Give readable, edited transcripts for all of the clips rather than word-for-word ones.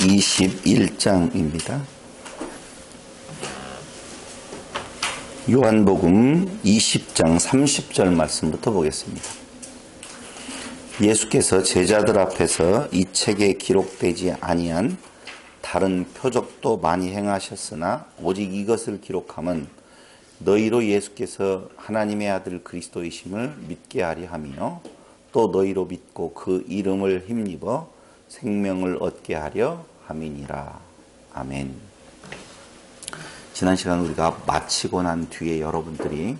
21장입니다. 요한복음 20장 30절 말씀부터 보겠습니다. 예수께서 제자들 앞에서 이 책에 기록되지 아니한 다른 표적도 많이 행하셨으나 오직 이것을 기록함은 너희로 예수께서 하나님의 아들 그리스도이심을 믿게 하려 함이요 또 너희로 믿고 그 이름을 힘입어 생명을 얻게 하려 함이니라. 아멘. 지난 시간 우리가 마치고 난 뒤에 여러분들이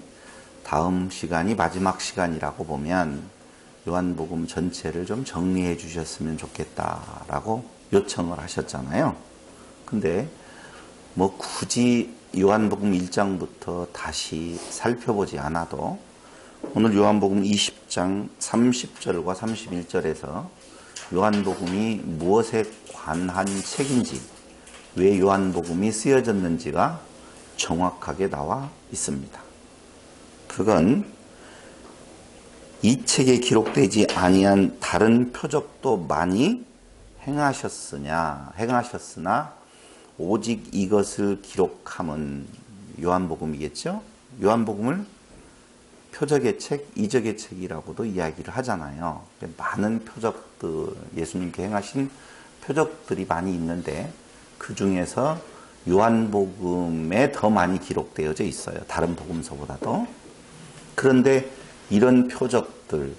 다음 시간이 마지막 시간이라고 보면 요한복음 전체를 좀 정리해 주셨으면 좋겠다라고 요청을 하셨잖아요. 근데 뭐 굳이 요한복음 1장부터 다시 살펴보지 않아도 오늘 요한복음 20장 30절과 31절에서 요한복음이 무엇에 관한 책인지, 왜 요한복음이 쓰여졌는지가 정확하게 나와 있습니다. 그건 이 책에 기록되지 아니한 다른 표적도 많이 행하셨으나 오직 이것을 기록함은 요한복음이겠죠. 요한복음을 표적의 책, 이적의 책이라고도 이야기를 하잖아요. 많은 표적들, 예수님께 행하신 표적들이 많이 있는데 그 중에서 요한복음에 더 많이 기록되어져 있어요. 다른 복음서보다도. 그런데 이런 표적들,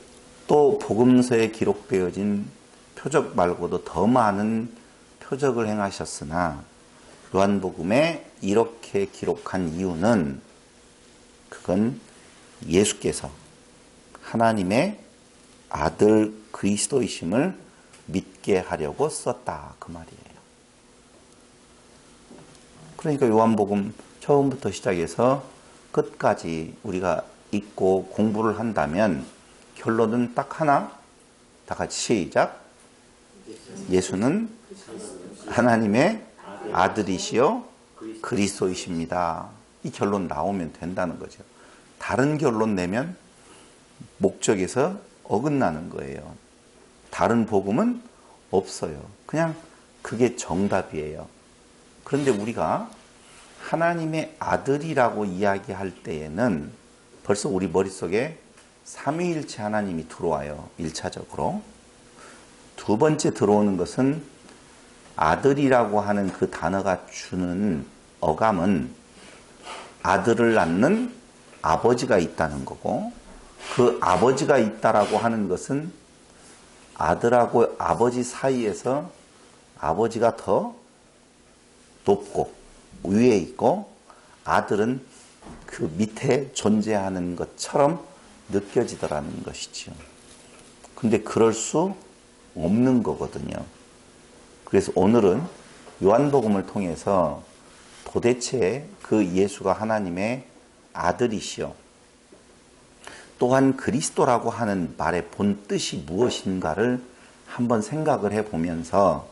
또 복음서에 기록되어진 표적 말고도 더 많은 표적을 행하셨으나 요한복음에 이렇게 기록한 이유는 그건 예수께서 하나님의 아들 그리스도이심을 믿게 하려고 썼다, 그 말이에요. 그러니까 요한복음 처음부터 시작해서 끝까지 우리가 읽고 공부를 한다면 결론은 딱 하나, 다 같이 시작. 예수는 하나님의 아들이시요 그리스도이십니다. 이 결론 나오면 된다는 거죠. 다른 결론 내면 목적에서 어긋나는 거예요. 다른 복음은 없어요. 그냥 그게 정답이에요. 그런데 우리가 하나님의 아들이라고 이야기할 때에는 벌써 우리 머릿속에 삼위일체 하나님이 들어와요. 1차적으로. 두 번째 들어오는 것은 아들이라고 하는 그 단어가 주는 어감은 아들을 낳는 아버지가 있다는 거고, 그 아버지가 있다라고 하는 것은 아들하고 아버지 사이에서 아버지가 더 높고 위에 있고 아들은 그 밑에 존재하는 것처럼 느껴지더라는 것이죠. 근데 그럴 수 없는 거거든요. 그래서 오늘은 요한복음을 통해서 도대체 그 예수가 하나님의 아들이시요 또한 그리스도라고 하는 말의 본뜻이 무엇인가를 한번 생각을 해보면서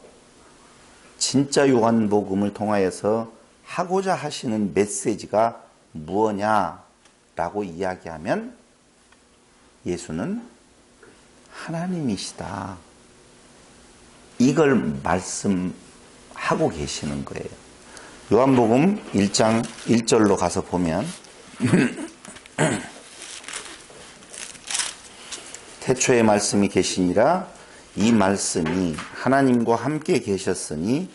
진짜 요한복음을 통하여서 하고자 하시는 메시지가 무엇냐라고 이야기하면 예수는 하나님이시다, 이걸 말씀하고 계시는 거예요. 요한복음 1장 1절로 가서 보면 태초에 말씀이 계시니라 이 말씀이 하나님과 함께 계셨으니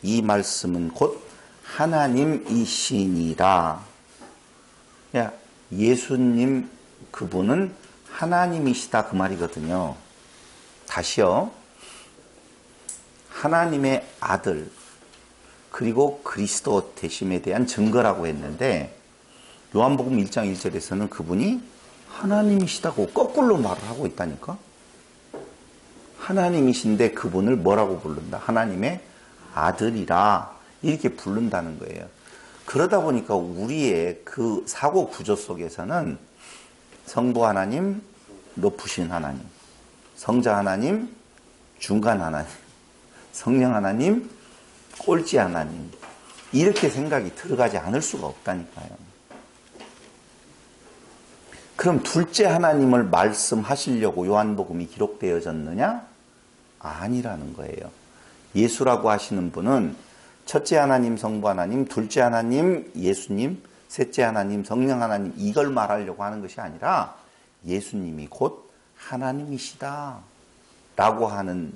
이 말씀은 곧 하나님이시니라. 예수님 그분은 하나님이시다, 그 말이거든요. 다시요. 하나님의 아들 그리고 그리스도 되심에 대한 증거라고 했는데 요한복음 1장 1절에서는 그분이 하나님이시다고 거꾸로 말을 하고 있다니까. 하나님이신데 그분을 뭐라고 부른다? 하나님의 아들이라 이렇게 부른다는 거예요. 그러다 보니까 우리의 그 사고 구조 속에서는 성부 하나님, 높으신 하나님, 성자 하나님, 중간 하나님, 성령 하나님, 꼴찌 하나님, 이렇게 생각이 들어가지 않을 수가 없다니까요. 그럼 둘째 하나님을 말씀하시려고 요한복음이 기록되어졌느냐? 아니라는 거예요. 예수라고 하시는 분은 첫째 하나님 성부 하나님, 둘째 하나님 예수님, 셋째 하나님 성령 하나님 이걸 말하려고 하는 것이 아니라 예수님이 곧 하나님이시다 라고 하는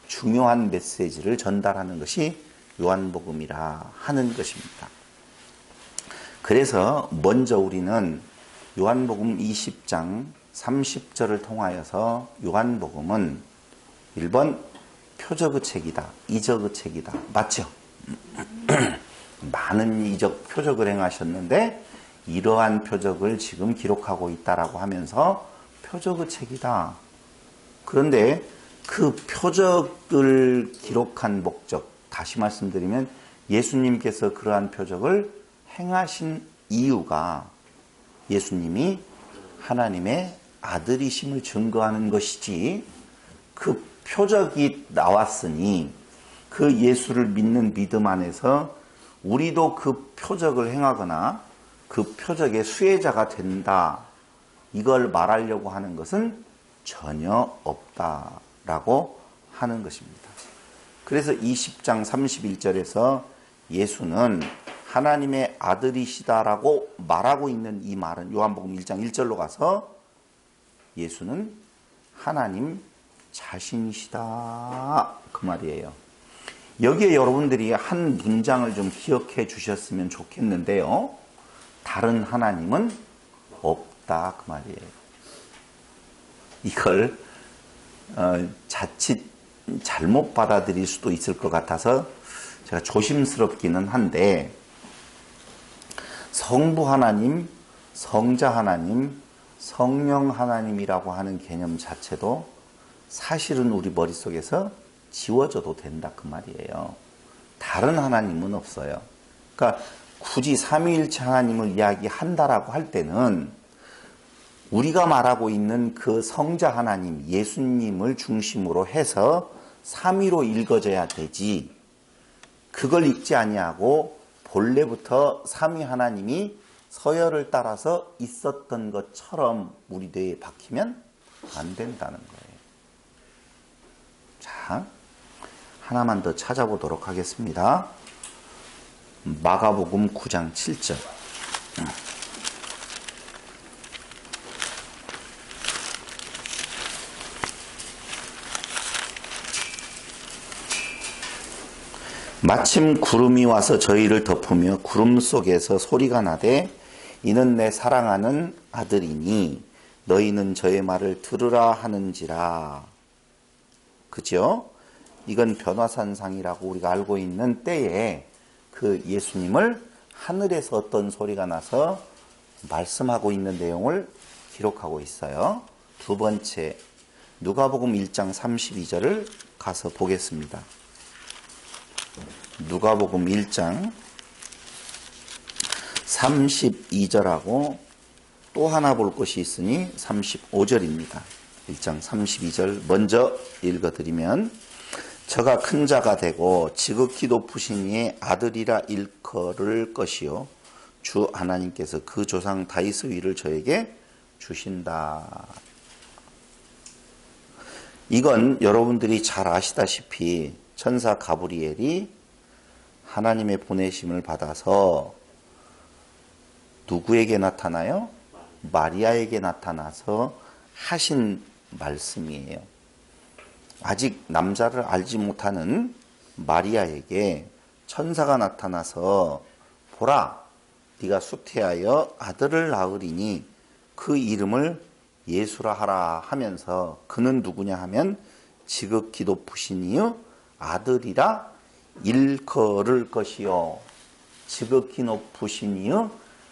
중요한 메시지를 전달하는 것이 요한복음이라 하는 것입니다. 그래서 먼저 우리는 요한복음 20장 30절을 통하여서 요한복음은 1번 표적의 책이다, 이적의 책이다. 맞죠? 많은 이적 표적을 행하셨는데 이러한 표적을 지금 기록하고 있다라고 하면서 표적의 책이다. 그런데 그 표적을 기록한 목적, 다시 말씀드리면 예수님께서 그러한 표적을 행하신 이유가 예수님이 하나님의 아들이심을 증거하는 것이지, 그 표적이 나왔으니 그 예수를 믿는 믿음 안에서 우리도 그 표적을 행하거나 그 표적의 수혜자가 된다, 이걸 말하려고 하는 것은 전혀 없다라고 하는 것입니다. 그래서 20장 31절에서 예수는 하나님의 아들이시다라고 말하고 있는 이 말은 요한복음 1장 1절로 가서 예수는 하나님 자신이시다 그 말이에요. 여기에 여러분들이 한 문장을 좀 기억해 주셨으면 좋겠는데요. 다른 하나님은 없다 그 말이에요. 이걸 자칫 잘못 받아들일 수도 있을 것 같아서 제가 조심스럽기는 한데, 성부 하나님, 성자 하나님, 성령 하나님이라고 하는 개념 자체도 사실은 우리 머릿속에서 지워져도 된다 그 말이에요. 다른 하나님은 없어요. 그러니까 굳이 삼위일체 하나님을 이야기한다라고 할 때는 우리가 말하고 있는 그 성자 하나님, 예수님을 중심으로 해서 삼위로 읽어져야 되지, 그걸 읽지 아니하고 본래부터 삼위 하나님이 서열을 따라서 있었던 것처럼 우리 뇌에 박히면 안 된다는 거예요. 자, 하나만 더 찾아보도록 하겠습니다. 마가복음 9장 7절. 마침 구름이 와서 저희를 덮으며 구름 속에서 소리가 나되 이는 내 사랑하는 아들이니 너희는 저의 말을 들으라 하는지라. 그죠? 이건 변화산상이라고 우리가 알고 있는 때에 그 예수님을 하늘에서 어떤 소리가 나서 말씀하고 있는 내용을 기록하고 있어요. 두 번째, 누가복음 1장 32절을 가서 보겠습니다. 누가복음 1장 32절하고 또 하나 볼 것이 있으니 35절입니다. 1장 32절 먼저 읽어드리면, 저가 큰 자가 되고 지극히 높으신 이의 아들이라 일컬을 것이요 주 하나님께서 그 조상 다윗의 위를 저에게 주신다. 이건 여러분들이 잘 아시다시피 천사 가브리엘이 하나님의 보내심을 받아서 누구에게 나타나요? 마리아에게 나타나서 하신 말씀이에요. 아직 남자를 알지 못하는 마리아에게 천사가 나타나서 보라, 네가 수태하여 아들을 낳으리니 그 이름을 예수라 하라 하면서, 그는 누구냐 하면 지극히 높으신 이의 아들이라 일컬을 것이요. 지극히 높으신 이의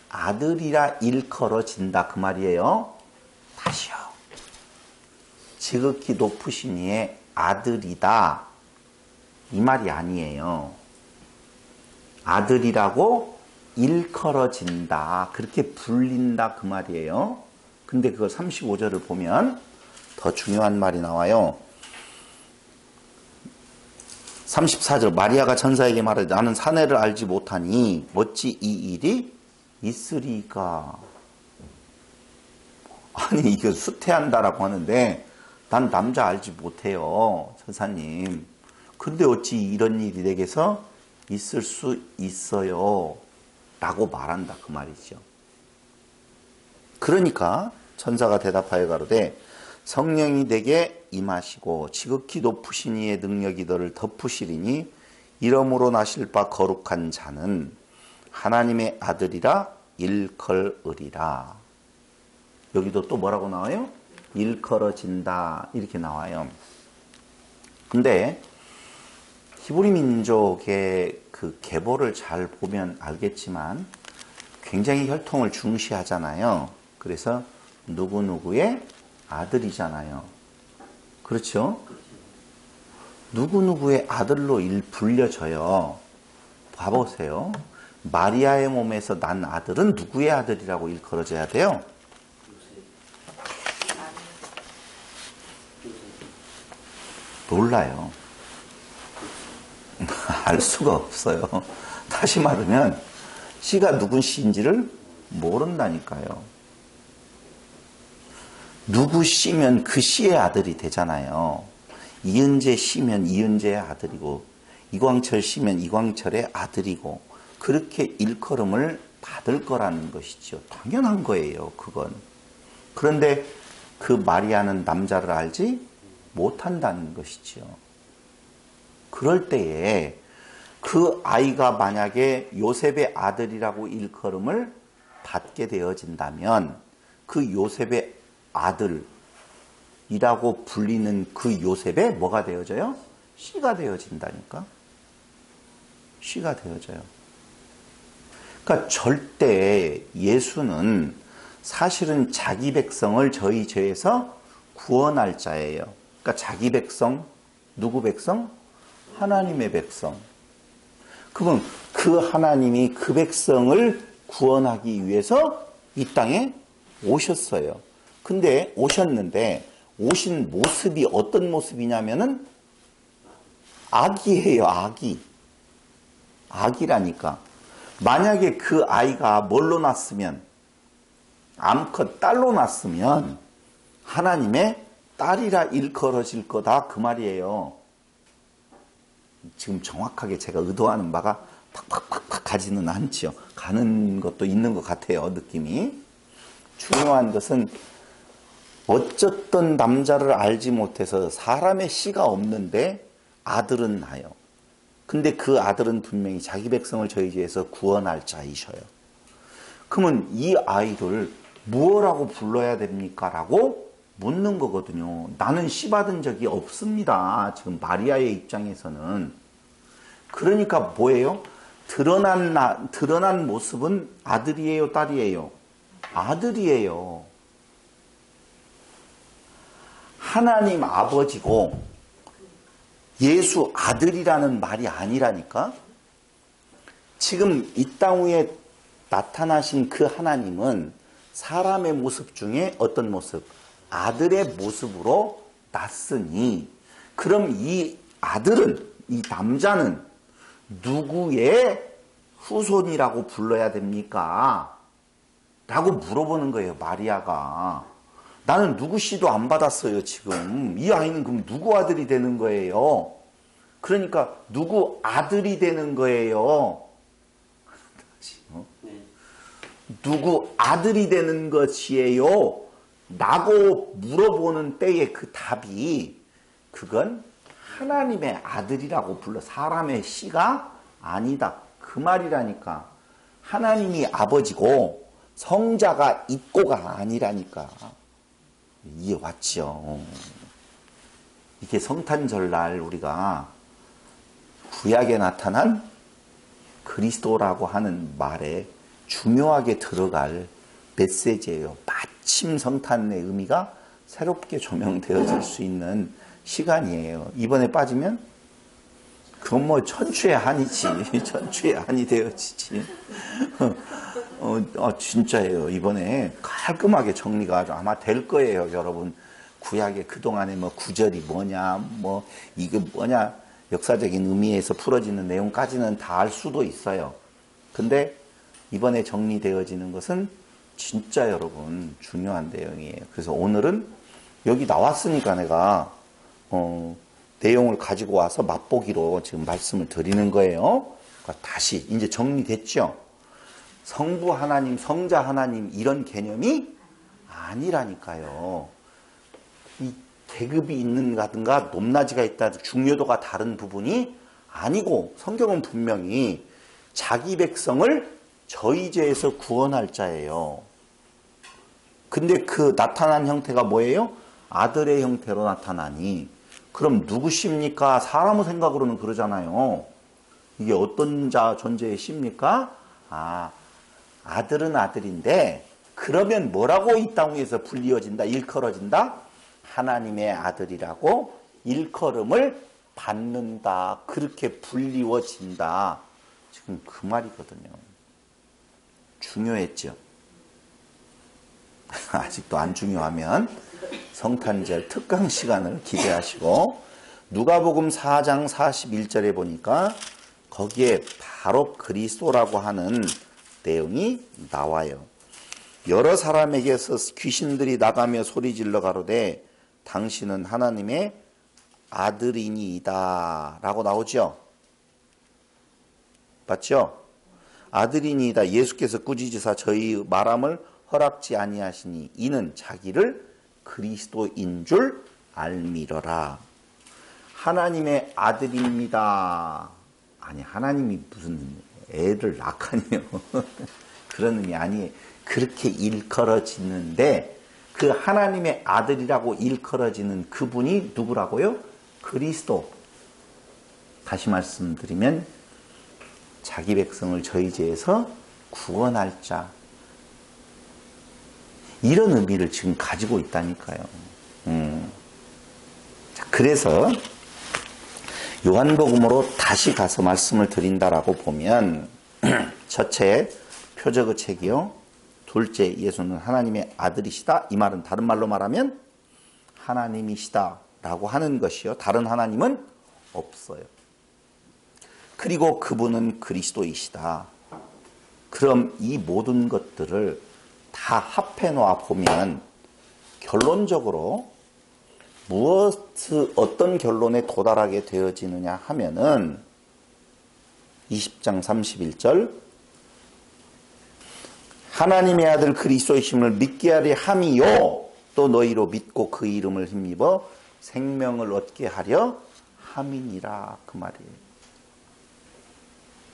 아들이라 일컬어진다 그 말이에요. 다시요. 지극히 높으신 이의 아들이다 이 말이 아니에요. 아들이라고 일컬어진다, 그렇게 불린다 그 말이에요. 근데 그걸 35절을 보면 더 중요한 말이 나와요. 34절, 마리아가 천사에게 말하되 나는 사내를 알지 못하니 어찌 이 일이 있으리까. 아니, 이거 수태한다라고 하는데 난 남자 알지 못해요, 천사님. 근데 어찌 이런 일이 내게서 있을 수 있어요? 라고 말한다 그 말이죠. 그러니까 천사가 대답하여 가로되 성령이 내게 임하시고 지극히 높으신 이의 능력이 너를 덮으시리니 이러므로 나실 바 거룩한 자는 하나님의 아들이라 일컬으리라. 여기도 또 뭐라고 나와요? 일컬어진다 이렇게 나와요. 근데 히브리 민족의 그 계보를 잘 보면 알겠지만 굉장히 혈통을 중시하잖아요. 그래서 누구누구의 아들이잖아요. 그렇죠? 누구누구의 아들로 불려져요. 봐보세요. 마리아의 몸에서 난 아들은 누구의 아들이라고 일컬어져야 돼요? 몰라요. 알 수가 없어요. 다시 말하면 씨가 누군 씨인지를 모른다니까요. 누구 씨면 그 씨의 아들이 되잖아요. 이은재 씨면 이은재의 아들이고 이광철 씨면 이광철의 아들이고 그렇게 일컬음을 받을 거라는 것이죠. 당연한 거예요. 그건. 그런데 그 마리아는 남자를 알지 못한다는 것이죠. 그럴 때에 그 아이가 만약에 요셉의 아들이라고 일컬음을 받게 되어진다면 그 요셉의 아들이라고 불리는 그 요셉의 뭐가 되어져요? 씨가 되어진다니까. 씨가 되어져요. 그러니까 절대 예수는 사실은 자기 백성을 저희 죄에서 구원할 자예요. 그러니까 자기 백성, 누구 백성? 하나님의 백성. 그러면 그 하나님이 그 백성을 구원하기 위해서 이 땅에 오셨어요. 근데 오셨는데 오신 모습이 어떤 모습이냐면은 아기예요, 아기. 아기라니까. 만약에 그 아이가 뭘로 났으면, 암컷 딸로 났으면 하나님의 딸이라 일컬어질 거다 그 말이에요. 지금 정확하게 제가 의도하는 바가 팍팍팍팍 가지는 않지요. 가는 것도 있는 것 같아요, 느낌이. 중요한 것은 어쨌든 남자를 알지 못해서 사람의 씨가 없는데 아들은 나요. 근데 그 아들은 분명히 자기 백성을 저희 죄에서 구원할 자이셔요. 그러면 이 아이를 무엇라고 불러야 됩니까? 라고 묻는 거거든요. 나는 씨 받은 적이 없습니다. 지금 마리아의 입장에서는. 그러니까 뭐예요? 드러난 모습은 아들이에요, 딸이에요? 아들이에요. 하나님 아버지고 예수 아들이라는 말이 아니라니까. 지금 이 땅 위에 나타나신 그 하나님은 사람의 모습 중에 어떤 모습? 아들의 모습으로 났으니, 그럼 이 아들은, 이 남자는 누구의 후손이라고 불러야 됩니까? 라고 물어보는 거예요, 마리아가. 나는 누구 씨도 안 받았어요, 지금. 이 아이는 그럼 누구 아들이 되는 거예요? 그러니까 누구 아들이 되는 거예요? 누구 아들이 되는 것이에요? 라고 물어보는 때의 그 답이, 그건 하나님의 아들이라고 불러. 사람의 씨가 아니다. 그 말이라니까. 하나님이 아버지고 성자가 있고가 아니라니까. 이해 왔죠? 이게 성탄절날 우리가 구약에 나타난 그리스도라고 하는 말에 중요하게 들어갈 메시지예요. 마침 성탄의 의미가 새롭게 조명되어질 수 있는 시간이에요. 이번에 빠지면 그건 뭐 천추의 한이지. 천추의 한이 되어지지. 진짜예요. 이번에 깔끔하게 정리가 아마 될 거예요, 여러분. 구약의 그동안에 뭐 구절이 뭐냐, 뭐 이게 뭐냐, 역사적인 의미에서 풀어지는 내용까지는 다 알 수도 있어요. 근데 이번에 정리되어지는 것은 진짜 여러분 중요한 내용이에요. 그래서 오늘은 여기 나왔으니까 내가 내용을 가지고 와서 맛보기로 지금 말씀을 드리는 거예요. 그러니까 다시 이제 정리됐죠? 성부 하나님, 성자 하나님 이런 개념이 아니라니까요. 이 계급이 있는가든가 높낮이가 있다, 중요도가 다른 부분이 아니고 성경은 분명히 자기 백성을 저희 죄에서 구원할 자예요. 근데 그 나타난 형태가 뭐예요? 아들의 형태로 나타나니 그럼 누구십니까? 사람의 생각으로는 그러잖아요. 이게 어떤 자 존재의 시입니까? 아들은 아들인데 그러면 뭐라고 이 땅 위에서 불리어진다? 일컬어진다? 하나님의 아들이라고 일컬음을 받는다. 그렇게 불리워진다. 지금 그 말이거든요. 중요했죠. 아직도 안 중요하면 성탄절 특강 시간을 기대하시고 누가복음 4장 41절에 보니까 거기에 바로 그리스도라고 하는 내용이 나와요. 여러 사람에게서 귀신들이 나가며 소리질러 가로되 당신은 하나님의 아들이니이다 라고 나오죠. 맞죠? 아들이니이다. 예수께서 꾸짖으사 저희 말함을 허락지 아니하시니 이는 자기를 그리스도인 줄 알미러라. 하나님의 아들입니다. 아니 하나님이 무슨 애를 낳거니요. 그런 의미 아니에요. 그렇게 일컬어지는데 그 하나님의 아들이라고 일컬어지는 그분이 누구라고요? 그리스도. 다시 말씀드리면 자기 백성을 저희 죄에서 구원할 자. 이런 의미를 지금 가지고 있다니까요. 자, 그래서 요한복음으로 다시 가서 말씀을 드린다라고 보면 첫째 표적의 책이요. 둘째 예수는 하나님의 아들이시다. 이 말은 다른 말로 말하면 하나님이시다 라고 하는 것이요. 다른 하나님은 없어요. 그리고 그분은 그리스도이시다. 그럼 이 모든 것들을 다 합해 놓아 보면 결론적으로 어떤 결론에 도달하게 되어지느냐 하면은 20장 31절 하나님의 아들 그리스도이심을 믿게 하려 함이요 또 너희로 믿고 그 이름을 힘입어 생명을 얻게 하려 함이니라 그 말이에요.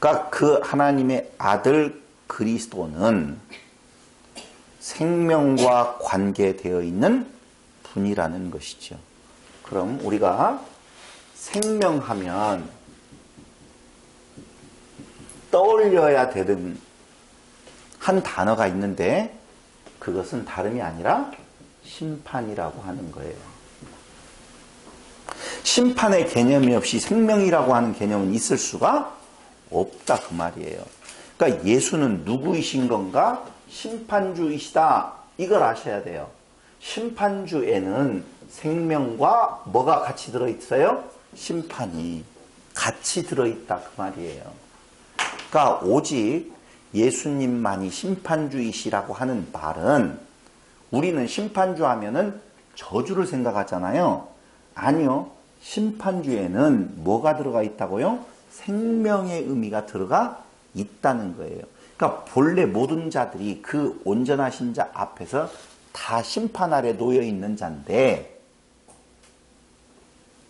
그러니까 그 하나님의 아들 그리스도는 생명과 관계되어 있는 분이라는 것이죠. 그럼 우리가 생명하면 떠올려야 되는 한 단어가 있는데 그것은 다름이 아니라 심판이라고 하는 거예요. 심판의 개념이 없이 생명이라고 하는 개념은 있을 수가 없다 그 말이에요. 그러니까 예수는 누구이신 건가? 심판주이시다. 이걸 아셔야 돼요. 심판주에는 생명과 뭐가 같이 들어있어요? 심판이 같이 들어있다 그 말이에요. 그러니까 오직 예수님만이 심판주이시라고 하는 말은 우리는 심판주 하면은 저주를 생각하잖아요. 아니요. 심판주에는 뭐가 들어가 있다고요? 생명의 의미가 들어가 있다는 거예요. 그러니까 본래 모든 자들이 그 온전하신 자 앞에서 다 심판 아래 놓여 있는 자인데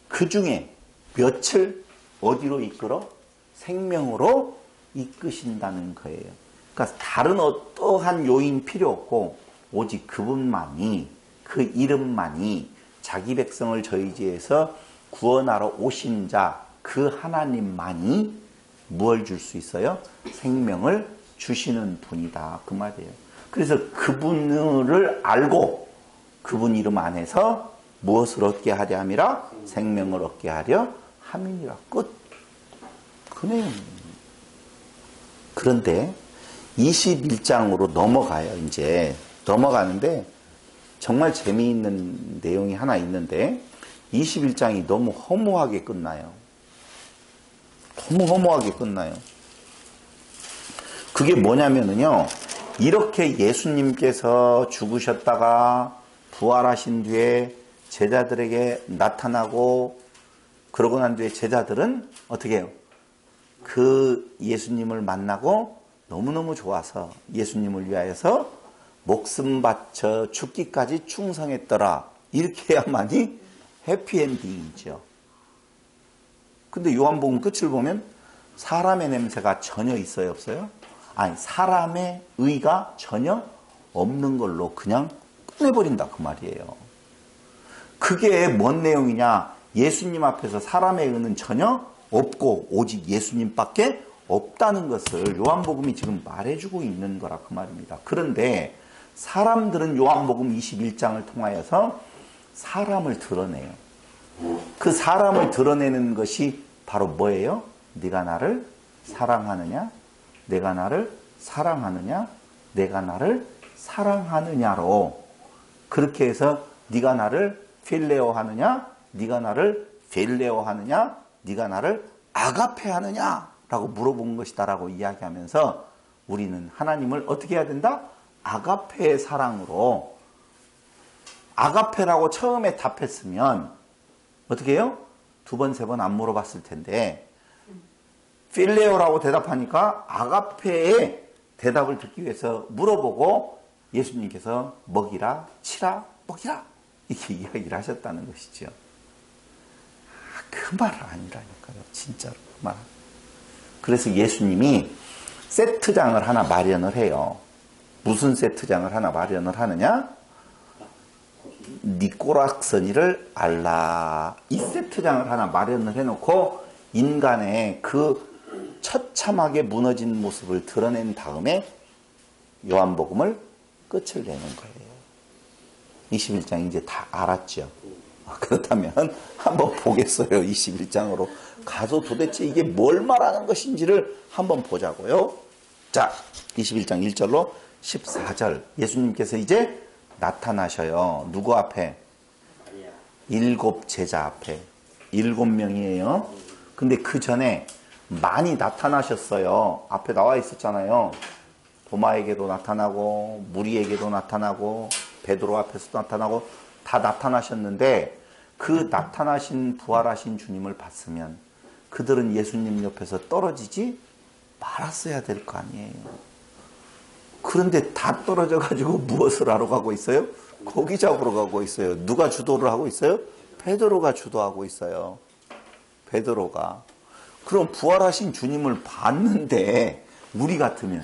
그 중에 몇을 어디로 이끌어? 생명으로 이끄신다는 거예요. 그러니까 다른 어떠한 요인 필요 없고 오직 그분만이 그 이름만이 자기 백성을 저희 죄에서 구원하러 오신 자 그 하나님만이 무엇을 줄 수 있어요? 생명을 주시는 분이다 그 말이에요. 그래서 그분을 알고 그분 이름 안에서 무엇을 얻게 하려 함이라? 생명을 얻게 하려 함이니라. 끝. 그 내용입니다. 그런데 21장으로 넘어가요. 이제 넘어가는데 정말 재미있는 내용이 하나 있는데 21장이 너무 허무하게 끝나요. 너무 허무하게 끝나요. 그게 뭐냐면요. 이렇게 예수님께서 죽으셨다가 부활하신 뒤에 제자들에게 나타나고 그러고 난 뒤에 제자들은 어떻게 해요? 그 예수님을 만나고 너무너무 좋아서 예수님을 위하여서 목숨 바쳐 죽기까지 충성했더라. 이렇게 해야만이 해피엔딩이죠. 근데 요한복음 끝을 보면 사람의 냄새가 전혀 있어요, 없어요? 아니, 사람의 의가 전혀 없는 걸로 그냥 끝내버린다 그 말이에요. 그게 뭔 내용이냐? 예수님 앞에서 사람의 의는 전혀 없고 오직 예수님밖에 없다는 것을 요한복음이 지금 말해주고 있는 거라 그 말입니다. 그런데 사람들은 요한복음 21장을 통하여서 사람을 드러내요. 그 사람을 드러내는 것이 바로 뭐예요? 네가 나를 사랑하느냐? 내가 나를 사랑하느냐? 내가 나를 사랑하느냐로 그렇게 해서 네가 나를 필레오 하느냐? 네가 나를 필레오 하느냐? 네가 나를 아가페 하느냐? 라고 물어본 것이다 라고 이야기하면서 우리는 하나님을 어떻게 해야 된다? 아가페의 사랑으로 아가페라고 처음에 답했으면 어떻게 해요? 두 번, 세 번 안 물어봤을 텐데 필레오라고 대답하니까 아가페의 대답을 듣기 위해서 물어보고 예수님께서 먹이라, 치라, 먹이라 이렇게 이야기를 하셨다는 것이죠. 그 말 아니라니까요. 진짜로 그 말. 그래서 예수님이 세트장을 하나 마련을 해요. 무슨 세트장을 하나 마련을 하느냐? 니꼬락서니를 알라. 이 세트장을 하나 마련을 해놓고 인간의 그 처참하게 무너진 모습을 드러낸 다음에 요한복음을 끝을 내는 거예요. 21장 이제 다 알았죠. 그렇다면 한번 보겠어요. 21장으로 가서 도대체 이게 뭘 말하는 것인지를 한번 보자고요. 자, 21장 1절로 14절 예수님께서 이제 나타나셔요. 누구 앞에? 7 제자 앞에. 7명이에요. 근데 그 전에 많이 나타나셨어요. 앞에 나와 있었잖아요. 도마에게도 나타나고 무리에게도 나타나고 베드로 앞에서도 나타나고 다 나타나셨는데 그 나타나신 부활하신 주님을 봤으면 그들은 예수님 옆에서 떨어지지 말았어야 될 거 아니에요. 그런데 다 떨어져 가지고 무엇을 하러 가고 있어요? 고기 잡으러 가고 있어요. 누가 주도를 하고 있어요? 베드로가 주도하고 있어요. 베드로가. 그럼 부활하신 주님을 봤는데 우리 같으면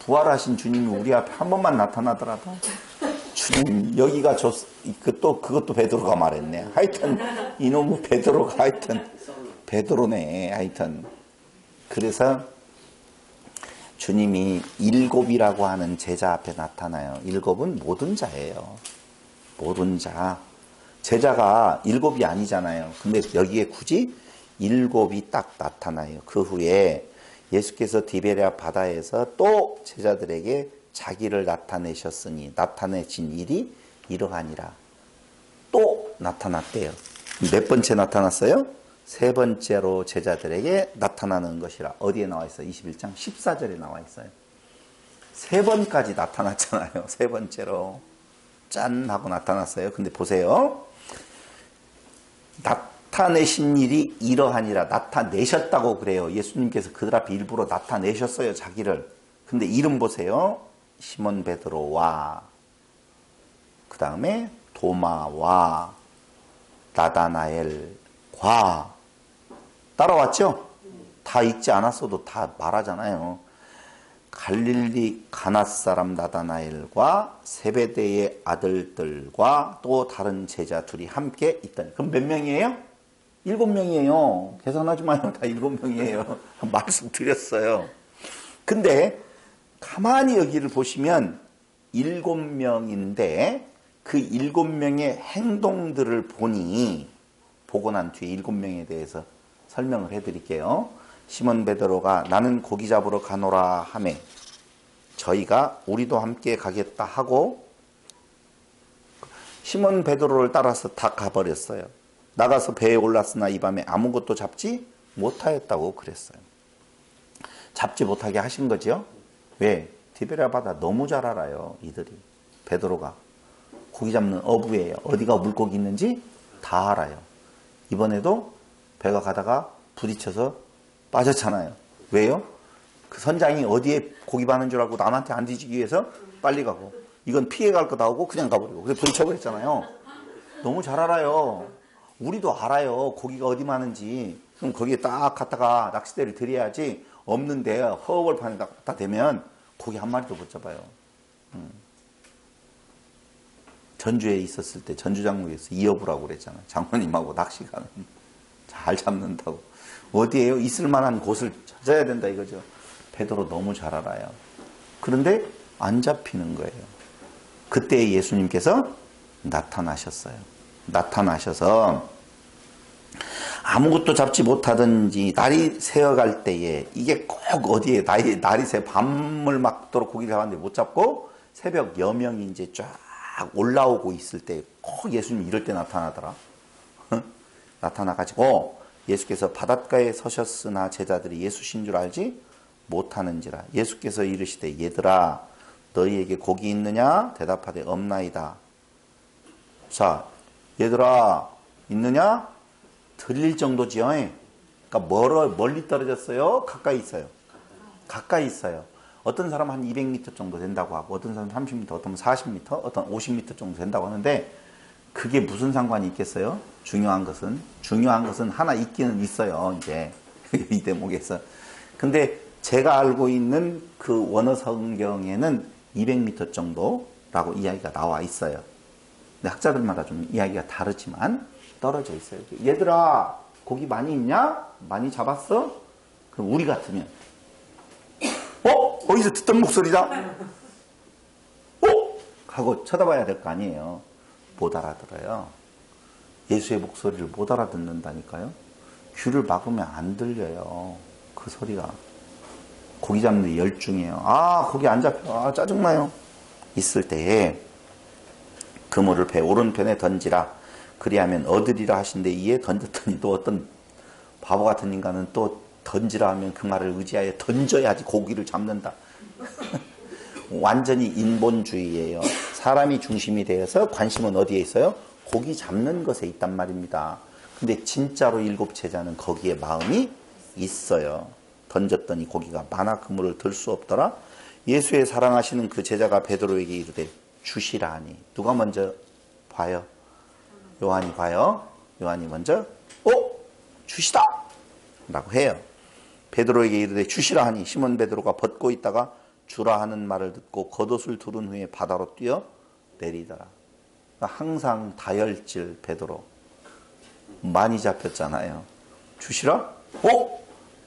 부활하신 주님이 우리 앞에 한 번만 나타나더라도 주님 여기가 그것도 베드로가 말했네. 하여튼 이놈의 베드로가 하여튼 베드로네. 하여튼 그래서 주님이 7이라고 하는 제자 앞에 나타나요. 7은 모든 자예요. 모든 자. 제자가 7이 아니잖아요. 근데 여기에 굳이 7이 딱 나타나요. 그 후에 예수께서 디베랴 바다에서 또 제자들에게 자기를 나타내셨으니 나타내신 일이 이러하니라. 또 나타났대요. 몇 번째 나타났어요? 세 번째로 제자들에게 나타나는 것이라. 어디에 나와 있어요? 21장 14절에 나와 있어요. 세 번까지 나타났잖아요. 세 번째로 짠 하고 나타났어요. 근데 보세요. 나타내신 일이 이러하니라. 나타내셨다고 그래요. 예수님께서 그들 앞에 일부러 나타내셨어요. 자기를. 근데 이름 보세요. 시몬 베드로와 그 다음에 도마와 나다나엘과 따라왔죠? 다 읽지 않았어도 다 말하잖아요. 갈릴리 가나 사람 나다나엘과 세베대의 아들들과 또 다른 제자 둘이 함께 있더니. 그럼 몇 명이에요? 7명이에요. 계산하지 마요. 다 7명이에요. 말씀드렸어요. 근데 가만히 여기를 보시면 7명인데 그 7명의 행동들을 보고 난 뒤에 7명에 대해서 설명을 해드릴게요. 시몬 베드로가 나는 고기 잡으러 가노라 하매 저희가 우리도 함께 가겠다 하고 시몬 베드로를 따라서 다 가버렸어요. 나가서 배에 올랐으나 이 밤에 아무것도 잡지 못하였다고 그랬어요. 잡지 못하게 하신 거죠. 왜? 디베랴 바다 너무 잘 알아요. 이들이. 베드로가 고기 잡는 어부예요. 어디가 물고기 있는지 다 알아요. 이번에도 배가 가다가 부딪혀서 빠졌잖아요. 왜요? 그 선장이 어디에 고기 많은 줄 알고 남한테 안 뒤지기 위해서 빨리 가고, 이건 피해갈 거 나오고 그냥 가버리고, 그래서 부딪혀버렸잖아요. 너무 잘 알아요. 우리도 알아요. 고기가 어디 많은지. 그럼 거기에 딱 갔다가 낚싯대를 들여야지, 없는데 허벌판에 딱 대면 고기 한 마리도 못 잡아요. 전주에 있었을 때 전주장로에서 이어부라고 그랬잖아요. 장모님하고 낚시 가는, 잘 잡는다고. 어디에요? 있을 만한 곳을 찾아야 된다 이거죠. 베드로 너무 잘 알아요. 그런데 안 잡히는 거예요. 그때 예수님께서 나타나셨어요. 나타나셔서 아무것도 잡지 못하든지 날이 새어갈 때에, 이게 꼭 어디에 날이 새 밤을 막도록 고기를 잡았는데 못 잡고 새벽 여명이 이제 쫙 올라오고 있을 때 꼭 예수님 이럴 때 나타나더라. 나타나가지고 예수께서 바닷가에 서셨으나 제자들이 예수신 줄 알지 못하는지라. 예수께서 이르시되 얘들아 너희에게 고기 있느냐? 대답하되 없나이다. 자, 얘들아 있느냐? 들릴 정도지요. 그러니까 멀리 떨어졌어요? 가까이 있어요? 가까이 있어요. 어떤 사람은 한 200m 정도 된다고 하고, 어떤 사람은 30m, 어떤 40m, 어떤 50m 정도 된다고 하는데, 그게 무슨 상관이 있겠어요? 중요한 것은 하나 있기는 있어요. 이제 이 대목에서. 근데 제가 알고 있는 그 원어 성경에는 200m 정도라고 이야기가 나와 있어요. 근데 학자들마다 좀 이야기가 다르지만 떨어져 있어요. 얘들아 고기 많이 있냐? 많이 잡았어? 그럼 우리 같으면 어디서 듣던 목소리다? 하고 쳐다봐야 될 거 아니에요. 못 알아들어요. 예수의 목소리를 못 알아듣는다니까요. 귀를 막으면 안 들려요. 그 소리가. 고기 잡는 데 열중해요. 고기 안 잡혀. 짜증나요. 있을 때에 그물을 배 오른편에 던지라. 그리하면 얻으리라 하신데 이에 던졌더니, 또 어떤 바보 같은 인간은 또 던지라 하면 그 말을 의지하여 던져야지 고기를 잡는다. 완전히 인본주의예요. 사람이 중심이 되어서 관심은 어디에 있어요? 고기 잡는 것에 있단 말입니다. 근데 진짜로 7 제자는 거기에 마음이 있어요. 던졌더니 고기가 많아 그물을 들 수 없더라. 예수의 사랑하시는 그 제자가 베드로에게 이르되 주시라 하니. 누가 먼저 봐요? 요한이 봐요. 요한이 먼저 주시다 라고 해요. 베드로에게 이르되 주시라 하니 시몬 베드로가 벗고 있다가 주라 하는 말을 듣고 겉옷을 두른 후에 바다로 뛰어 내리더라. 항상 다혈질 베드로. 많이 잡혔잖아요. 주시라?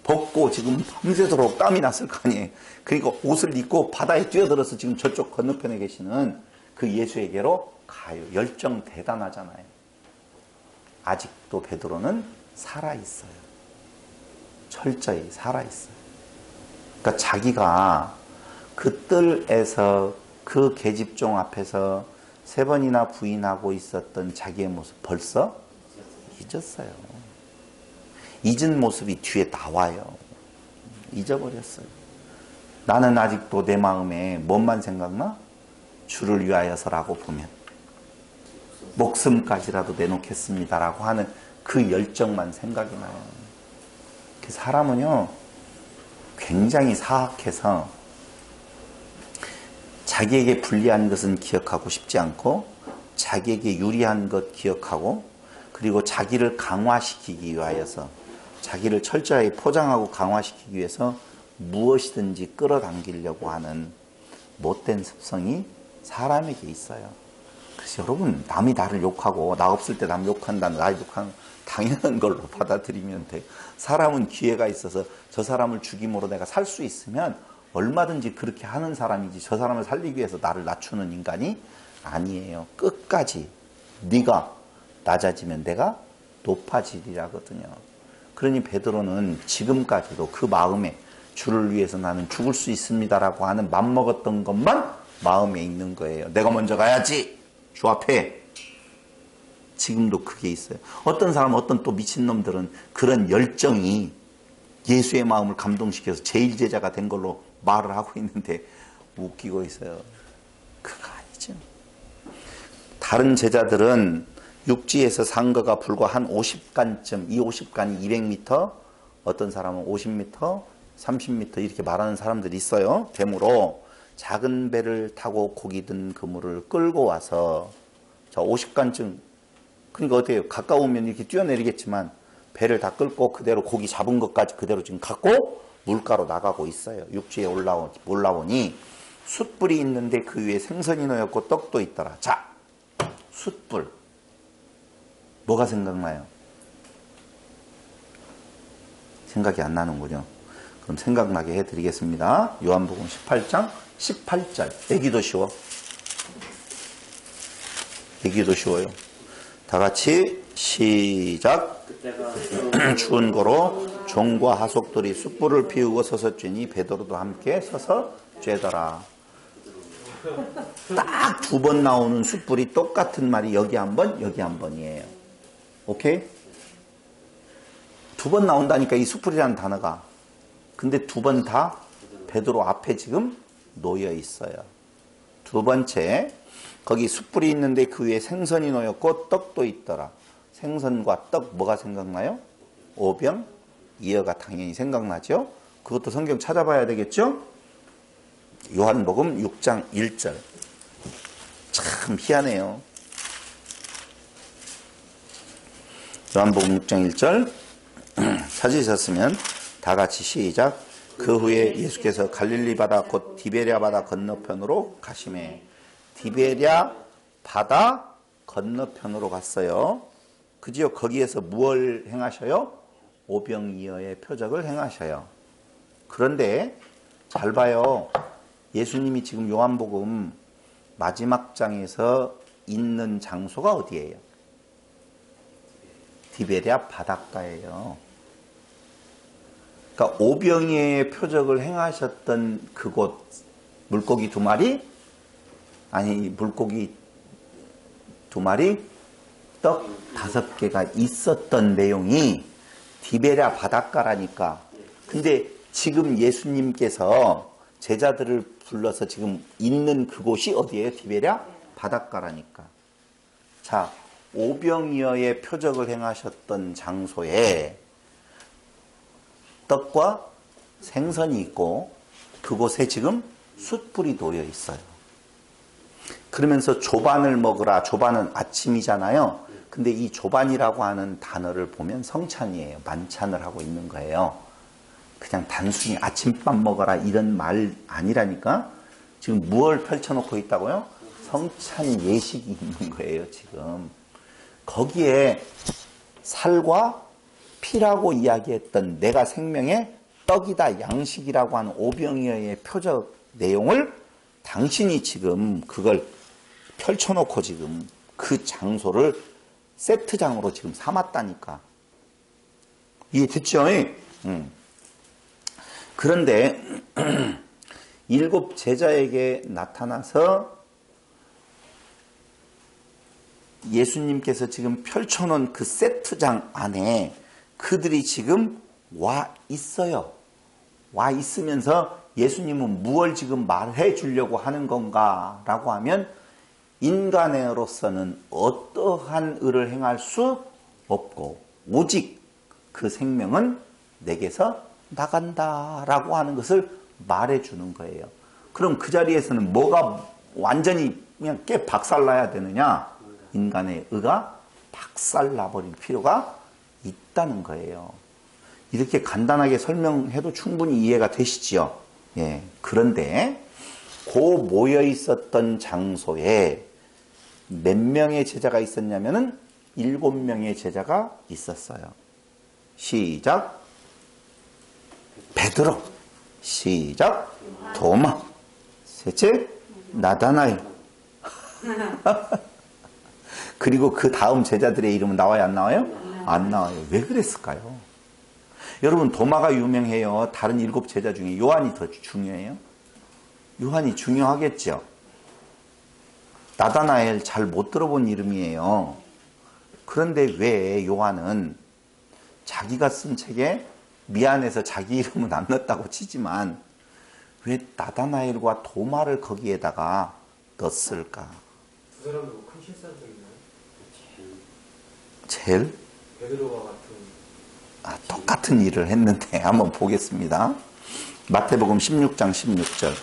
벗고 지금 밤새도록 땀이 났을 거 아니에요. 그러니까 옷을 입고 바다에 뛰어들어서 지금 저쪽 건너편에 계시는 그 예수에게로 가요. 열정 대단하잖아요. 아직도 베드로는 살아있어요. 철저히 살아있어요. 그러니까 자기가 그 뜰에서 그 계집종 앞에서 3번이나 부인하고 있었던 자기의 모습 벌써 잊었어요. 잊은 모습이 뒤에 나와요. 잊어버렸어요. 나는 아직도 내 마음에 뭔만 생각나? 주를 위하여서라고 보면 목숨까지라도 내놓겠습니다라고 하는 그 열정만 생각이 나요. 사람은요 굉장히 사악해서 자기에게 불리한 것은 기억하고 싶지 않고, 자기에게 유리한 것 기억하고, 그리고 자기를 강화시키기 위하여서, 자기를 철저히 포장하고 강화시키기 위해서 무엇이든지 끌어당기려고 하는 못된 습성이 사람에게 있어요. 그래서 여러분, 남이 나를 욕하고 나 없을 때 남 욕한다는, 나 욕하는 당연한 걸로 받아들이면 돼. 사람은 기회가 있어서 저 사람을 죽임으로 내가 살 수 있으면 얼마든지 그렇게 하는 사람이지, 저 사람을 살리기 위해서 나를 낮추는 인간이 아니에요. 끝까지 네가 낮아지면 내가 높아지리라거든요. 그러니 베드로는 지금까지도 그 마음에 주를 위해서 나는 죽을 수 있습니다라고 하는 맘먹었던 것만 마음에 있는 거예요. 내가 먼저 가야지, 주 앞에. 지금도 그게 있어요. 어떤 사람, 어떤 또 미친놈들은 그런 열정이 예수의 마음을 감동시켜서 제일 제자가 된 걸로 말을 하고 있는데 웃기고 있어요. 그거 아니죠. 다른 제자들은 육지에서 산 거가 불과 한 50간쯤, 이 50간이 200m, 어떤 사람은 50m, 30m 이렇게 말하는 사람들이 있어요. 댐으로 작은 배를 타고 고기 든 그물을 끌고 와서 자 50간쯤, 그러니까 어때요? 가까우면 이렇게 뛰어내리겠지만 배를 다 끌고 그대로 고기 잡은 것까지 그대로 지금 갖고 물가로 나가고 있어요. 육지에 올라오니 숯불이 있는데 그 위에 생선이 놓였고 떡도 있더라. 자, 숯불. 뭐가 생각나요? 생각이 안 나는군요. 그럼 생각나게 해드리겠습니다. 요한복음 18장 18절. 애기도 쉬워. 애기도 쉬워요. 다 같이 시작. 추운 거로 종과 하속들이 숯불을 피우고 서서 쬐니 베드로도 함께 서서 쬐더라. 딱 2번 나오는 숯불이 똑같은 말이 여기 한 번, 여기 한 번이에요. 오케이? 2번 나온다니까 이 숯불이라는 단어가. 근데 2번 다 베드로 앞에 지금 놓여 있어요. 2번째, 거기 숯불이 있는데 그 위에 생선이 놓였고 떡도 있더라. 생선과 떡 뭐가 생각나요? 오병이어가 당연히 생각나죠. 그것도 성경 찾아봐야 되겠죠. 요한복음 6장 1절. 참 희한해요. 요한복음 6장 1절 찾으셨으면 다 같이 시작. 그 후에 예수께서 갈릴리 바다 곧 디베랴 바다 건너편으로 가시매. 디베랴 바다 건너편으로 갔어요. 그지요? 거기에서 무엇을 행하셔요? 오병이어의 표적을 행하셔요. 그런데 잘 봐요. 예수님이 지금 요한복음 마지막 장에서 있는 장소가 어디예요? 디베랴 바닷가예요. 그러니까 오병이어의 표적을 행하셨던 그곳, 물고기 2마리? 아니, 물고기 2마리, 떡 5개가 있었던 내용이 디베랴 바닷가라니까. 근데 지금 예수님께서 제자들을 불러서 지금 있는 그곳이 어디예요? 디베랴 바닷가라니까. 자, 오병이어의 표적을 행하셨던 장소에 떡과 생선이 있고 그곳에 지금 숯불이 놓여 있어요. 그러면서 조반을 먹으라. 조반은 아침이잖아요. 근데 이 조반이라고 하는 단어를 보면 성찬이에요. 만찬을 하고 있는 거예요. 그냥 단순히 아침밥 먹어라 이런 말 아니라니까. 지금 무엇을 펼쳐놓고 있다고요? 성찬 예식이 있는 거예요. 지금 거기에 살과 피라고 이야기했던 내가 생명의 떡이다 양식이라고 하는 오병이어의 표적 내용을 당신이 지금 그걸 펼쳐놓고 지금 그 장소를 세트장으로 지금 삼았다니까. 이해됐죠? 그런데 7 제자에게 나타나서 예수님께서 지금 펼쳐놓은 그 세트장 안에 그들이 지금 와 있어요. 와 있으면서 예수님은 무엇을 지금 말해 주려고 하는 건가 라고 하면 인간으로서는 어떠한 의를 행할 수 없고 오직 그 생명은 내게서 나간다라고 하는 것을 말해주는 거예요. 그럼 그 자리에서는 뭐가 완전히 그냥 깨 박살나야 되느냐? 인간의 의가 박살나버릴 필요가 있다는 거예요. 이렇게 간단하게 설명해도 충분히 이해가 되시지요? 예. 그런데 그 모여 있었던 장소에 몇 명의 제자가 있었냐면은 7명의 제자가 있었어요. 시작. 베드로. 시작. 도마. 셋째, 나다나엘. 그리고 그 다음 제자들의 이름은 나와요, 안 나와요? 안 나와요. 왜 그랬을까요? 여러분, 도마가 유명해요. 다른 7 제자 중에 요한이 더 중요해요? 요한이 중요하겠죠. 나다나엘 잘 못 들어본 이름이에요. 그런데 왜 요한은 자기가 쓴 책에 미안해서 자기 이름은 안 넣었다고 치지만 왜 나다나엘과 도마를 거기에다가 넣었을까? 두 사람도 큰 실수한 적 있나요? 제일 베드로와 같은 똑같은 일을 했는데 한번 보겠습니다. 마태복음 16장 16절.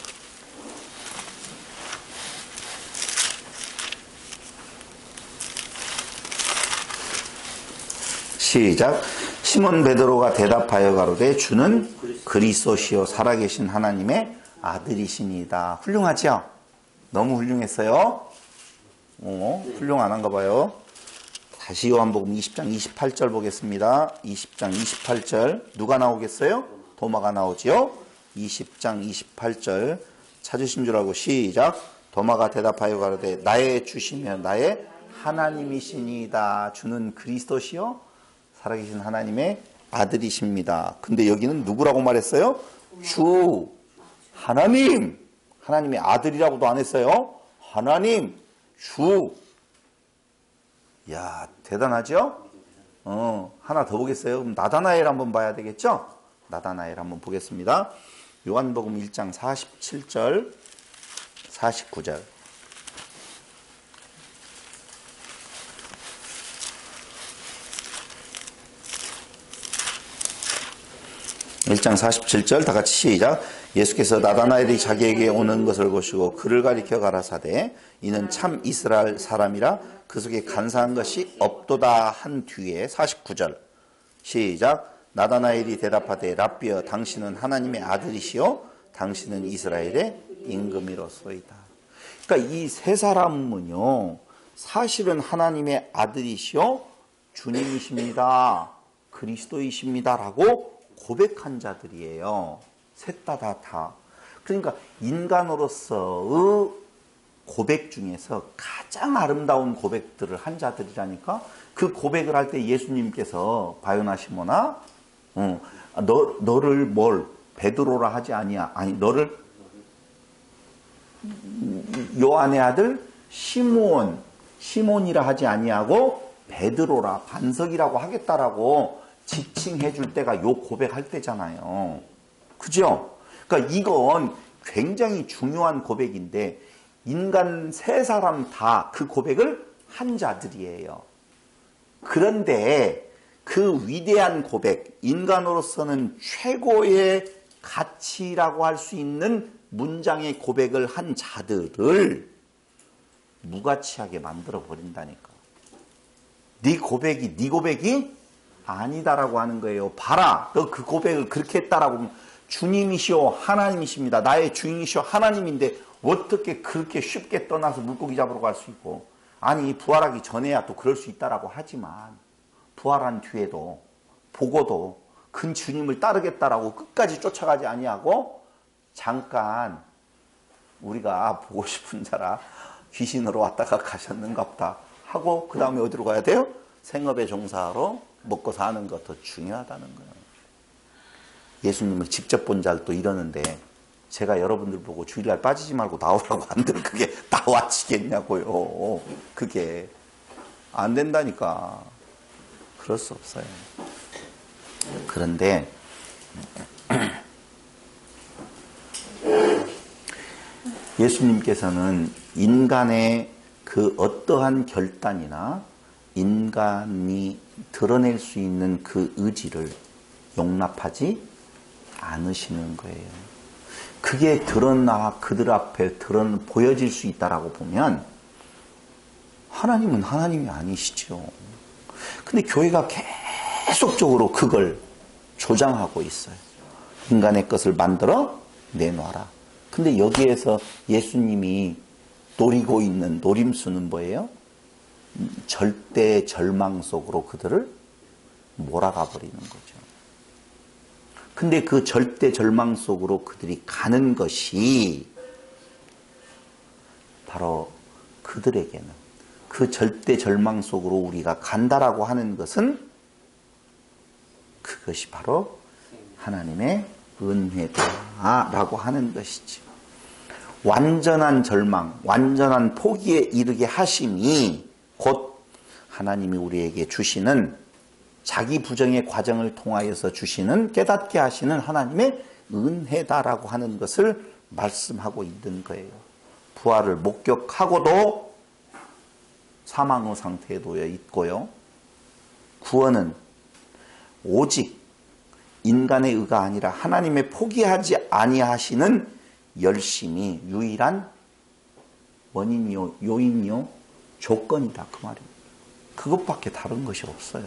시작. 시몬 베드로가 대답하여 가로되 주는 그리스도시요 살아계신 하나님의 아들이시니이다. 훌륭하죠? 너무 훌륭했어요. 훌륭 안 한가 봐요. 다시 요한복음 20장 28절 보겠습니다. 20장 28절 누가 나오겠어요? 도마가 나오지요. 20장 28절 찾으신 줄 알고 시작. 도마가 대답하여 가로되 나의 주시며 나의 하나님이시니이다. 주는 그리스도시요 살아계신 하나님의 아들이십니다. 근데 여기는 누구라고 말했어요? 주 하나님. 하나님의 아들이라고도 안 했어요. 하나님 주. 야, 대단하죠? 하나 더 보겠어요. 그럼 나다나엘 한번 봐야 되겠죠? 나다나엘 한번 보겠습니다. 요한복음 1장 47절, 49절. (1장 47절) 다 같이 시작. 예수께서 나다나엘이 자기에게 오는 것을 보시고 그를 가리켜 가라사대 이는 참 이스라엘 사람이라 그 속에 간사한 것이 없도다 한 뒤에 49절 시작. 나다나엘이 대답하되 랍비여 당신은 하나님의 아들이시요 당신은 이스라엘의 임금이로소이다. 그러니까 이 세 사람은요 사실은 하나님의 아들이시요 주님이십니다. 그리스도이십니다라고 고백한 자들이에요. 셋 다. 그러니까 인간으로서의 고백 중에서 가장 아름다운 고백들을 한 자들이라니까. 그 고백을 할 때 예수님께서 바요나 시몬아 너를 뭘 베드로라 하지 아니야. 아니 너를 요한의 아들 시몬이라 하지 아니하고 베드로라 반석이라고 하겠다라고 지칭해 줄 때가 요 고백할 때잖아요. 그죠? 그러니까 이건 굉장히 중요한 고백인데 인간 세 사람 다 그 고백을 한 자들이에요. 그런데 그 위대한 고백, 인간으로서는 최고의 가치라고 할 수 있는 문장의 고백을 한 자들을 무가치하게 만들어 버린다니까. 네 고백이 아니다라고 하는 거예요. 봐라, 너 그 고백을 그렇게 했다라고. 주님이시오 하나님이십니다. 나의 주인이시오 하나님인데 어떻게 그렇게 쉽게 떠나서 물고기 잡으러 갈 수 있고. 아니 부활하기 전에야 또 그럴 수 있다라고 하지만 부활한 뒤에도 보고도 그 주님을 따르겠다라고 끝까지 쫓아가지 아니하고 잠깐 우리가 보고 싶은 자라 귀신으로 왔다가 가셨는갑다 하고 그 다음에 어디로 가야 돼요? 생업에 종사하러 먹고 사는 것 더 중요하다는 거예요. 예수님을 직접 본 자도 이러는데 제가 여러분들 보고 주일날 빠지지 말고 나오라고 한들 그게 나와지겠냐고요. 그게 안 된다니까. 그럴 수 없어요. 그런데 예수님께서는 인간의 그 어떠한 결단이나 인간이 드러낼 수 있는 그 의지를 용납하지 않으시는 거예요. 그게 드러나 그들 앞에 보여질 수 있다라고 보면 하나님은 하나님이 아니시죠. 근데 교회가 계속적으로 그걸 조장하고 있어요. 인간의 것을 만들어 내놔라. 근데 여기에서 예수님이 노리고 있는 노림수는 뭐예요? 절대 절망 속으로 그들을 몰아가 버리는 거죠. 근데 그 절대 절망 속으로 그들이 가는 것이 바로 그들에게는 그 절대 절망 속으로 우리가 간다라고 하는 것은 그것이 바로 하나님의 은혜다라고 하는 것이지. 완전한 절망, 완전한 포기에 이르게 하심이 곧 하나님이 우리에게 주시는 자기 부정의 과정을 통하여서 주시는 깨닫게 하시는 하나님의 은혜다라고 하는 것을 말씀하고 있는 거예요. 부활을 목격하고도 사망의 상태에 놓여 있고요. 구원은 오직 인간의 의가 아니라 하나님의 포기하지 아니하시는 열심이 유일한 원인이요, 요인이요, 조건이다. 그 말입니다. 그것밖에 다른 것이 없어요.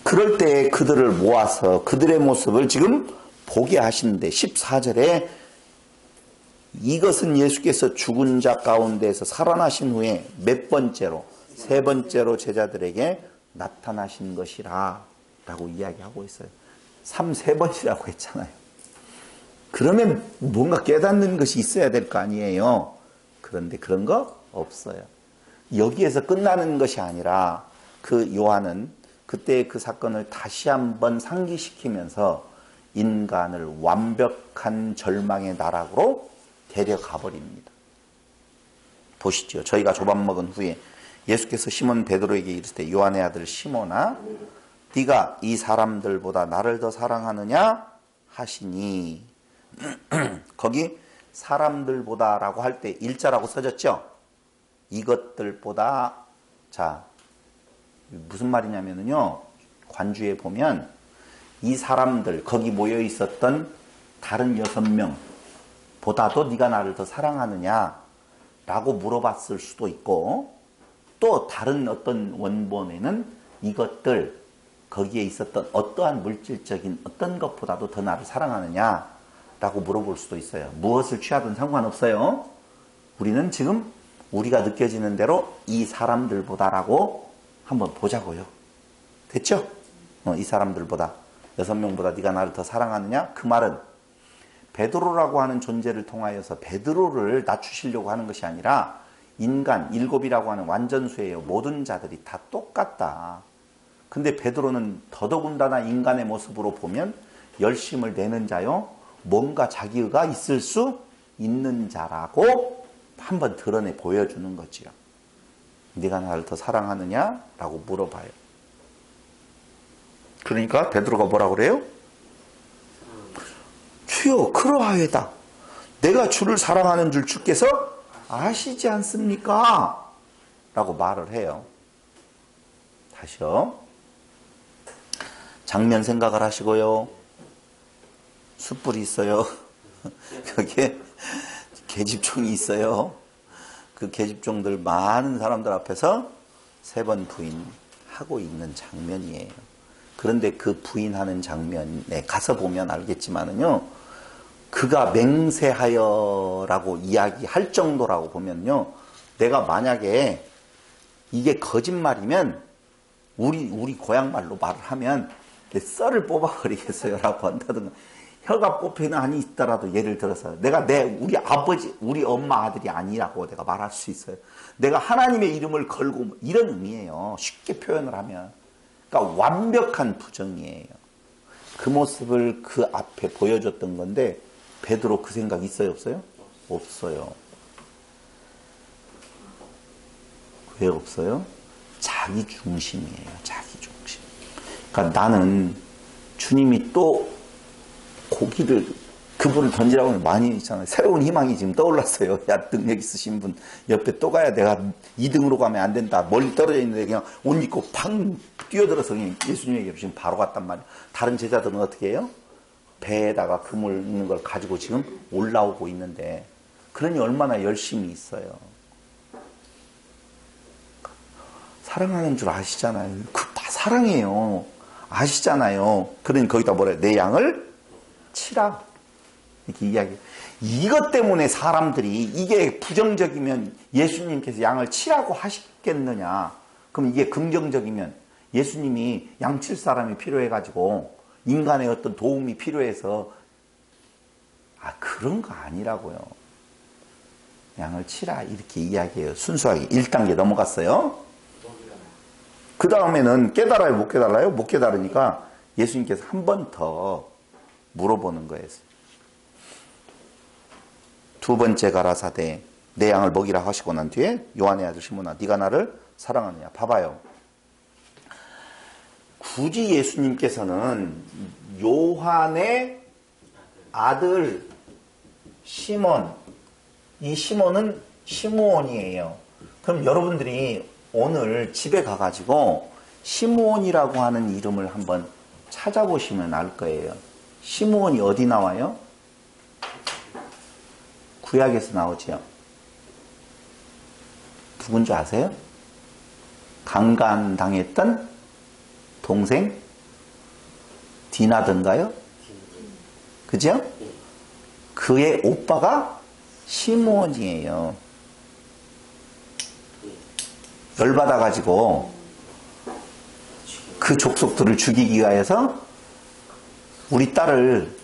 그럴 때 그들을 모아서 그들의 모습을 지금 보게 하시는데 14절에 이것은 예수께서 죽은 자 가운데에서 살아나신 후에 몇 번째로? 세 번째로 제자들에게 나타나신 것이라 라고 이야기하고 있어요. 세 번이라고 했잖아요. 그러면 뭔가 깨닫는 것이 있어야 될 거 아니에요. 그런데 그런 거 없어요. 여기에서 끝나는 것이 아니라 그 요한은 그때 그 사건을 다시 한번 상기시키면서 인간을 완벽한 절망의 나락으로 데려가 버립니다. 보시죠. 저희가 조밥 먹은 후에 예수께서 시몬 베드로에게 이르시되 요한의 아들 시몬아 네가 이 사람들보다 나를 더 사랑하느냐 하시니 거기 사람들보다라고 할 때 일자라고 써졌죠. 이것들보다 자 무슨 말이냐면요. 관주에 보면 이 사람들 거기 모여 있었던 다른 6명 보다도 네가 나를 더 사랑하느냐 라고 물어봤을 수도 있고 또 다른 어떤 원본에는 이것들 거기에 있었던 어떠한 물질적인 어떤 것보다도 더 나를 사랑하느냐 라고 물어볼 수도 있어요. 무엇을 취하든 상관없어요. 우리는 지금 우리가 느껴지는 대로 이 사람들보다라고 한번 보자고요. 됐죠? 이 사람들보다 6명보다 네가 나를 더 사랑하느냐? 그 말은 베드로라고 하는 존재를 통하여서 베드로를 낮추시려고 하는 것이 아니라 인간 7이라고 하는 완전수예요. 모든 자들이 다 똑같다. 근데 베드로는 더더군다나 인간의 모습으로 보면 열심을 내는 자요. 뭔가 자기가 있을 수 있는 자라고 한번 드러내 보여주는 거지요. 네가 나를 더 사랑하느냐? 라고 물어봐요. 그러니까 베드로가 뭐라고 그래요? 주여 그러하여다. 내가 주를 사랑하는 줄 주께서 아시지 않습니까? 라고 말을 해요. 다시요. 장면 생각을 하시고요. 숯불이 있어요. 거기에 계집종이 있어요. 그 계집종들 많은 사람들 앞에서 3번 부인하고 있는 장면이에요. 그런데 그 부인하는 장면에 가서 보면 알겠지만은요. 그가 맹세하여라고 이야기할 정도라고 보면요. 내가 만약에 이게 거짓말이면 우리 고향 말로 말을 하면 썰을 뽑아버리겠어요 라고 한다든가 혀가 뽑히는 한이 있더라도 예를 들어서 내가 우리 아버지 우리 엄마 아들이 아니라고 내가 말할 수 있어요. 내가 하나님의 이름을 걸고 이런 의미예요. 쉽게 표현을 하면. 그러니까 완벽한 부정이에요. 그 모습을 그 앞에 보여줬던 건데 베드로 그 생각 있어요 없어요? 없어요. 왜 없어요? 자기 중심이에요. 자기 중심. 그러니까 나는 주님이 또 고기를 그분을 던지라고 하면 많이 있잖아요. 새로운 희망이 지금 떠올랐어요. 야 능력 있으신 분 옆에 또 가야 내가 2등으로 가면 안 된다. 멀리 떨어져 있는데 그냥 옷 입고 팡 뛰어들어서 그냥 예수님에게 지금 바로 갔단 말이에요. 다른 제자들은 어떻게 해요? 배에다가 그물 있는 걸 가지고 지금 올라오고 있는데 그러니 얼마나 열심히 있어요. 사랑하는 줄 아시잖아요. 그 다 사랑해요. 아시잖아요. 그러니 거기다 뭐래요? 내 양을 치라. 이렇게 이야기. 이것 때문에 사람들이 이게 부정적이면 예수님께서 양을 치라고 하시겠느냐. 그럼 이게 긍정적이면 예수님이 양 칠 사람이 필요해가지고 인간의 어떤 도움이 필요해서 그런 거 아니라고요. 양을 치라 이렇게 이야기해요. 순수하게 1단계 넘어갔어요. 그 다음에는 깨달아요? 못 깨달아요? 못 깨달으니까 예수님께서 한 번 더 물어보는 거예요. 2번째 가라사대 내 양을 먹이라 하시고 난 뒤에 요한의 아들 시몬아 네가 나를 사랑하느냐. 봐봐요. 굳이 예수님께서는 요한의 아들 시몬, 이 시몬은 시므온이에요. 그럼 여러분들이 오늘 집에 가가지고 시므온이라고 하는 이름을 한번 찾아보시면 알 거예요. 시므온이 어디 나와요? 구약에서 나오지요. 누군지 아세요? 강간당했던 동생 디나던가요? 그죠? 그의 오빠가 시므온이에요. 열받아가지고 그 족속들을 죽이기 위해서 우리 딸을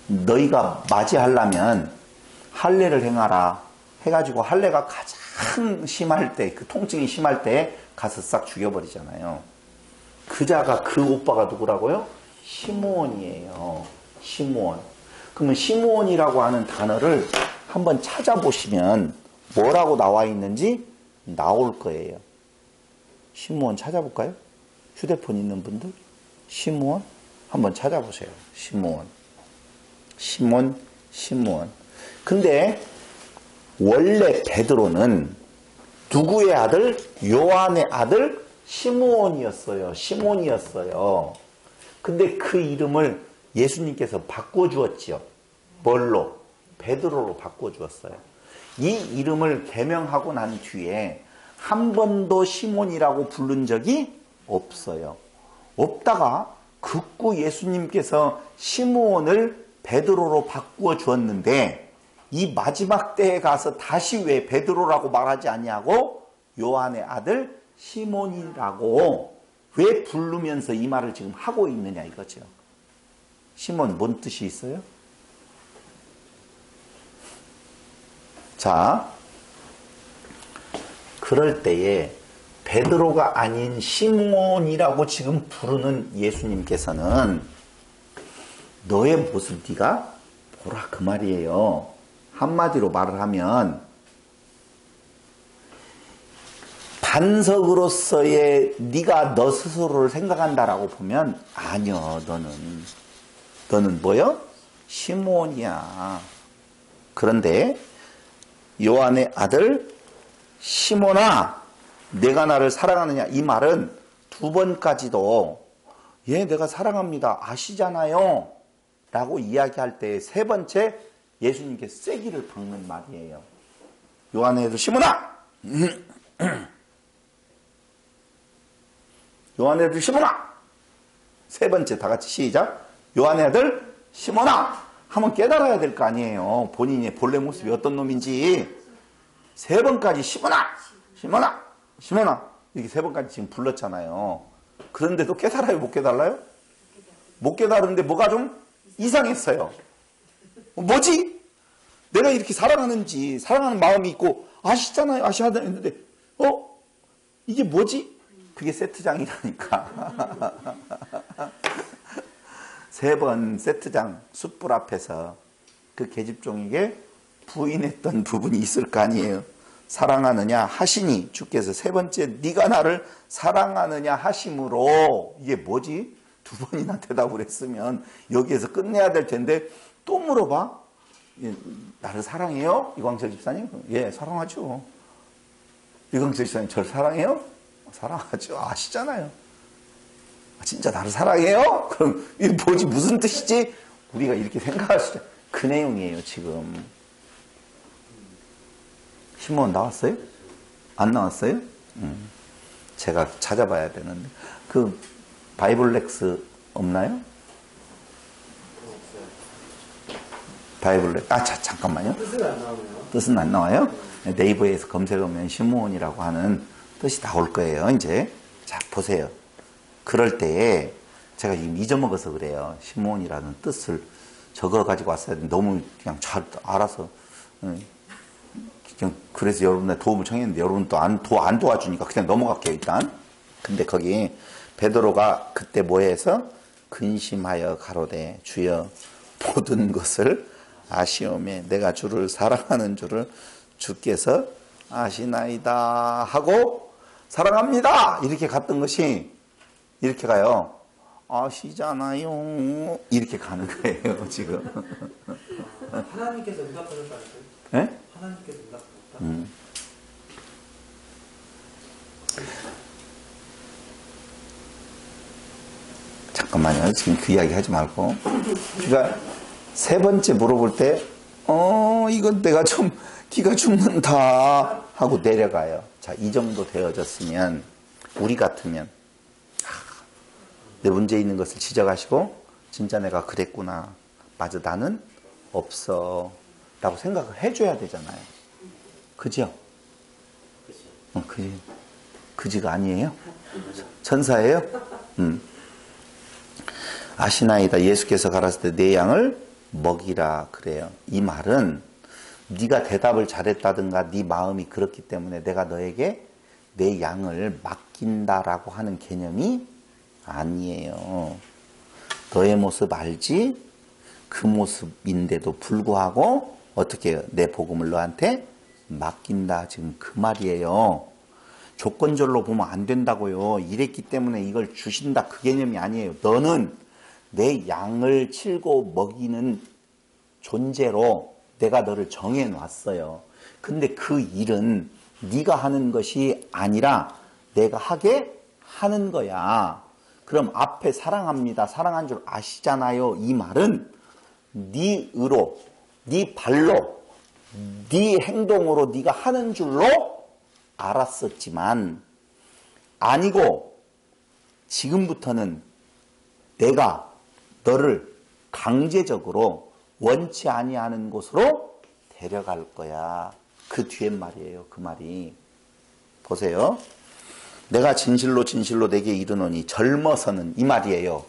너희가 맞이하려면 할례를 행하라 해가지고 할례가 가장 심할 때, 그 통증이 심할 때 가서 싹 죽여버리잖아요. 그자가 그 오빠가 누구라고요? 시므온이에요. 시므온. 그러면 시므온이라고 하는 단어를 한번 찾아보시면 뭐라고 나와 있는지 나올 거예요. 시므온 찾아볼까요? 휴대폰 있는 분들? 시므온? 한번 찾아보세요. 시므온. 시므온. 근데 원래 베드로는 누구의 아들? 요한의 아들 시므온이었어요. 시몬이었어요. 근데 그 이름을 예수님께서 바꿔주었지요. 뭘로? 베드로로 바꿔주었어요. 이 이름을 개명하고 난 뒤에 한 번도 시몬이라고 부른 적이 없어요. 없다가 극구 예수님께서 시므온을 베드로로 바꾸어 주었는데 이 마지막 때에 가서 다시 왜 베드로라고 말하지 않냐고 요한의 아들 시몬이라고 왜 부르면서 이 말을 지금 하고 있느냐 이거죠. 시몬 뭔 뜻이 있어요? 자, 그럴 때에 베드로가 아닌 시몬이라고 지금 부르는 예수님께서는 너의 모습 네가 보라 그 말이에요. 한마디로 말을 하면 반석으로서의 네가 너 스스로를 생각한다라고 보면 아니요. 너는 뭐요? 시몬이야. 그런데 요한의 아들 시몬아 내가 나를 사랑하느냐 이 말은 두 번까지도 예 내가 사랑합니다 아시잖아요 라고 이야기할 때 세 번째 예수님께 세기를 박는 말이에요. 요한의 아들 시몬아 요한의 아들 시몬아 세 번째 다 같이 시작. 요한의 아들 시몬아 하면 깨달아야 될 거 아니에요. 본인의 본래 모습이 어떤 놈인지. 세 번까지 시몬아 이렇게 세 번까지 지금 불렀잖아요. 그런데도 깨달아요 못 깨달아요? 못 깨달은데 뭐가 좀 이상했어요. 뭐지? 내가 이렇게 사랑하는지 사랑하는 마음이 있고 아시잖아요 아시하다 했는데 이게 뭐지? 그게 세트장이라니까. 세 번 세트장 숯불 앞에서 그 계집종에게 부인했던 부분이 있을 거 아니에요. 사랑하느냐 하시니 주께서 세 번째 네가 나를 사랑하느냐 하심으로 이게 뭐지? 두 번이나 대답을 했으면 여기에서 끝내야 될 텐데 또 물어봐. 나를 사랑해요? 이광철 집사님? 예 사랑하죠. 이광철 집사님 저를 사랑해요? 사랑하죠. 아시잖아요. 진짜 나를 사랑해요? 그럼 이게 뭐지? 무슨 뜻이지? 우리가 이렇게 생각할 수 있어요. 그 내용이에요 지금. 시몬 나왔어요? 안 나왔어요? 제가 찾아봐야 되는데 그 바이블렉스 없나요? 바이블렉 잠깐만요. 뜻은 안 나오네요. 뜻은 안 나와요? 네이버에서 검색하면 시몬이라고 하는 뜻이 나올 거예요. 이제 자 보세요. 그럴 때에 제가 지금 잊어먹어서 그래요. 시몬이라는 뜻을 적어가지고 왔어야 되는데 너무 그냥 잘 알아서 그냥 그래서 여러분의 도움을 청했는데 여러분 또 안 도와주니까 그냥 넘어갈게요 일단. 근데 거기 베드로가 그때 뭐해서 근심하여 가로되 주여 모든 것을 아시오매 내가 주를 사랑하는 줄을 주께서 아시나이다 하고 사랑합니다 이렇게 갔던 것이 이렇게 가요. 아시잖아요 이렇게 가는 거예요 지금. 하나님께서 응답하셨다. 네? 하나님께서 응답하셨다. 잠깐만요. 지금 그 이야기 하지 말고. 그러니까 세 번째 물어볼 때, 이건 내가 좀 기가 죽는다 하고 내려가요. 자, 이 정도 되어졌으면 우리 같으면 내 문제 있는 것을 지적하시고 진짜 내가 그랬구나. 맞아, 나는 없어 라고 생각을 해줘야 되잖아요. 그죠? 그지가 아니에요? 천사예요? 아시나이다. 예수께서 가라사대 내 양을 먹이라 그래요. 이 말은 네가 대답을 잘했다든가 네 마음이 그렇기 때문에 내가 너에게 내 양을 맡긴다라고 하는 개념이 아니에요. 너의 모습 알지? 그 모습인데도 불구하고 어떻게 해요? 내 복음을 너한테 맡긴다. 지금 그 말이에요. 조건절로 보면 안 된다고요. 이랬기 때문에 이걸 주신다. 그 개념이 아니에요. 너는 내 양을 치고 먹이는 존재로 내가 너를 정해놨어요. 근데 그 일은 네가 하는 것이 아니라 내가 하게 하는 거야. 그럼 앞에 사랑합니다. 사랑한 줄 아시잖아요. 이 말은 네 의로, 네 발로, 네 행동으로 네가 하는 줄로 알았었지만 아니고 지금부터는 내가 너를 강제적으로 원치 아니하는 곳으로 데려갈 거야. 그 뒤에 말이에요. 그 말이. 보세요. 내가 진실로 진실로 내게 이르노니 젊어서는 이 말이에요.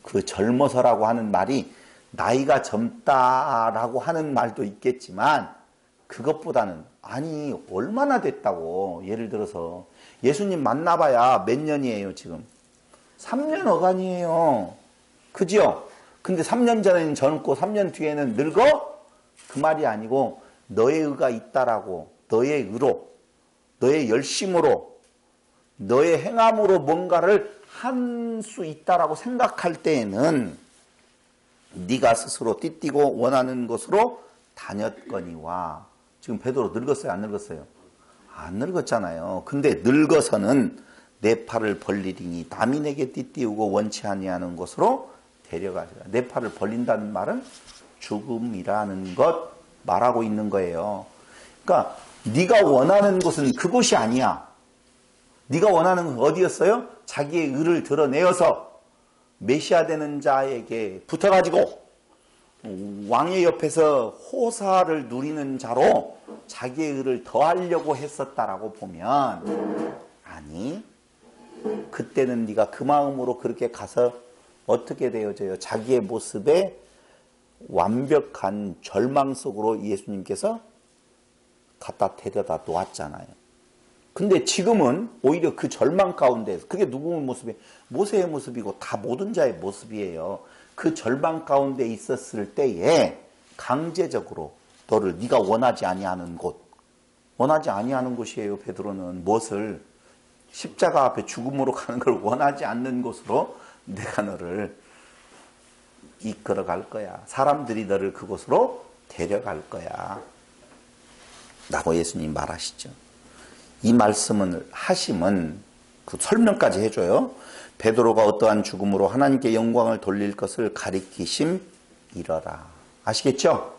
그 젊어서라고 하는 말이 나이가 젊다라고 하는 말도 있겠지만 그것보다는 아니 얼마나 됐다고. 예를 들어서 예수님 만나봐야 몇 년이에요 지금? 3년 어간이에요. 그죠? 근데 3년 전에는 젊고 3년 뒤에는 늙어? 그 말이 아니고 너의 의가 있다라고, 너의 의로, 너의 열심으로, 너의 행함으로 뭔가를 한 수 있다라고 생각할 때에는 네가 스스로 띠띠고 원하는 곳으로 다녔거니와. 지금 베드로 늙었어요? 안 늙었어요? 안 늙었잖아요. 근데 늙어서는 내 팔을 벌리리니 남이 내게 띠띠우고 원치 아니하는 곳으로 데려가리라. 내 팔을 벌린다는 말은 죽음이라는 것 말하고 있는 거예요. 그러니까 네가 원하는 곳은 그곳이 아니야. 네가 원하는 건 어디였어요? 자기의 의를 드러내어서 메시아 되는 자에게 붙어가지고 왕의 옆에서 호사를 누리는 자로 자기의 의를 더하려고 했었다라고 보면 아니, 그때는 네가 그 마음으로 그렇게 가서 어떻게 되어져요? 자기의 모습에 완벽한 절망 속으로 예수님께서 갖다 데려다 놓았잖아요. 근데 지금은 오히려 그 절망 가운데에서, 그게 누구의 모습이에요? 모세의 모습이고 다 모든 자의 모습이에요. 그 절망 가운데 있었을 때에 강제적으로 너를 네가 원하지 아니하는 곳, 원하지 아니하는 곳이에요. 베드로는 무엇을? 십자가 앞에 죽음으로 가는 걸 원하지 않는 곳으로 내가 너를 이끌어 갈 거야. 사람들이 너를 그곳으로 데려갈 거야. 라고 예수님 말하시죠. 이 말씀을 하심은 그 설명까지 해줘요. 베드로가 어떠한 죽음으로 하나님께 영광을 돌릴 것을 가리키심이러라. 아시겠죠?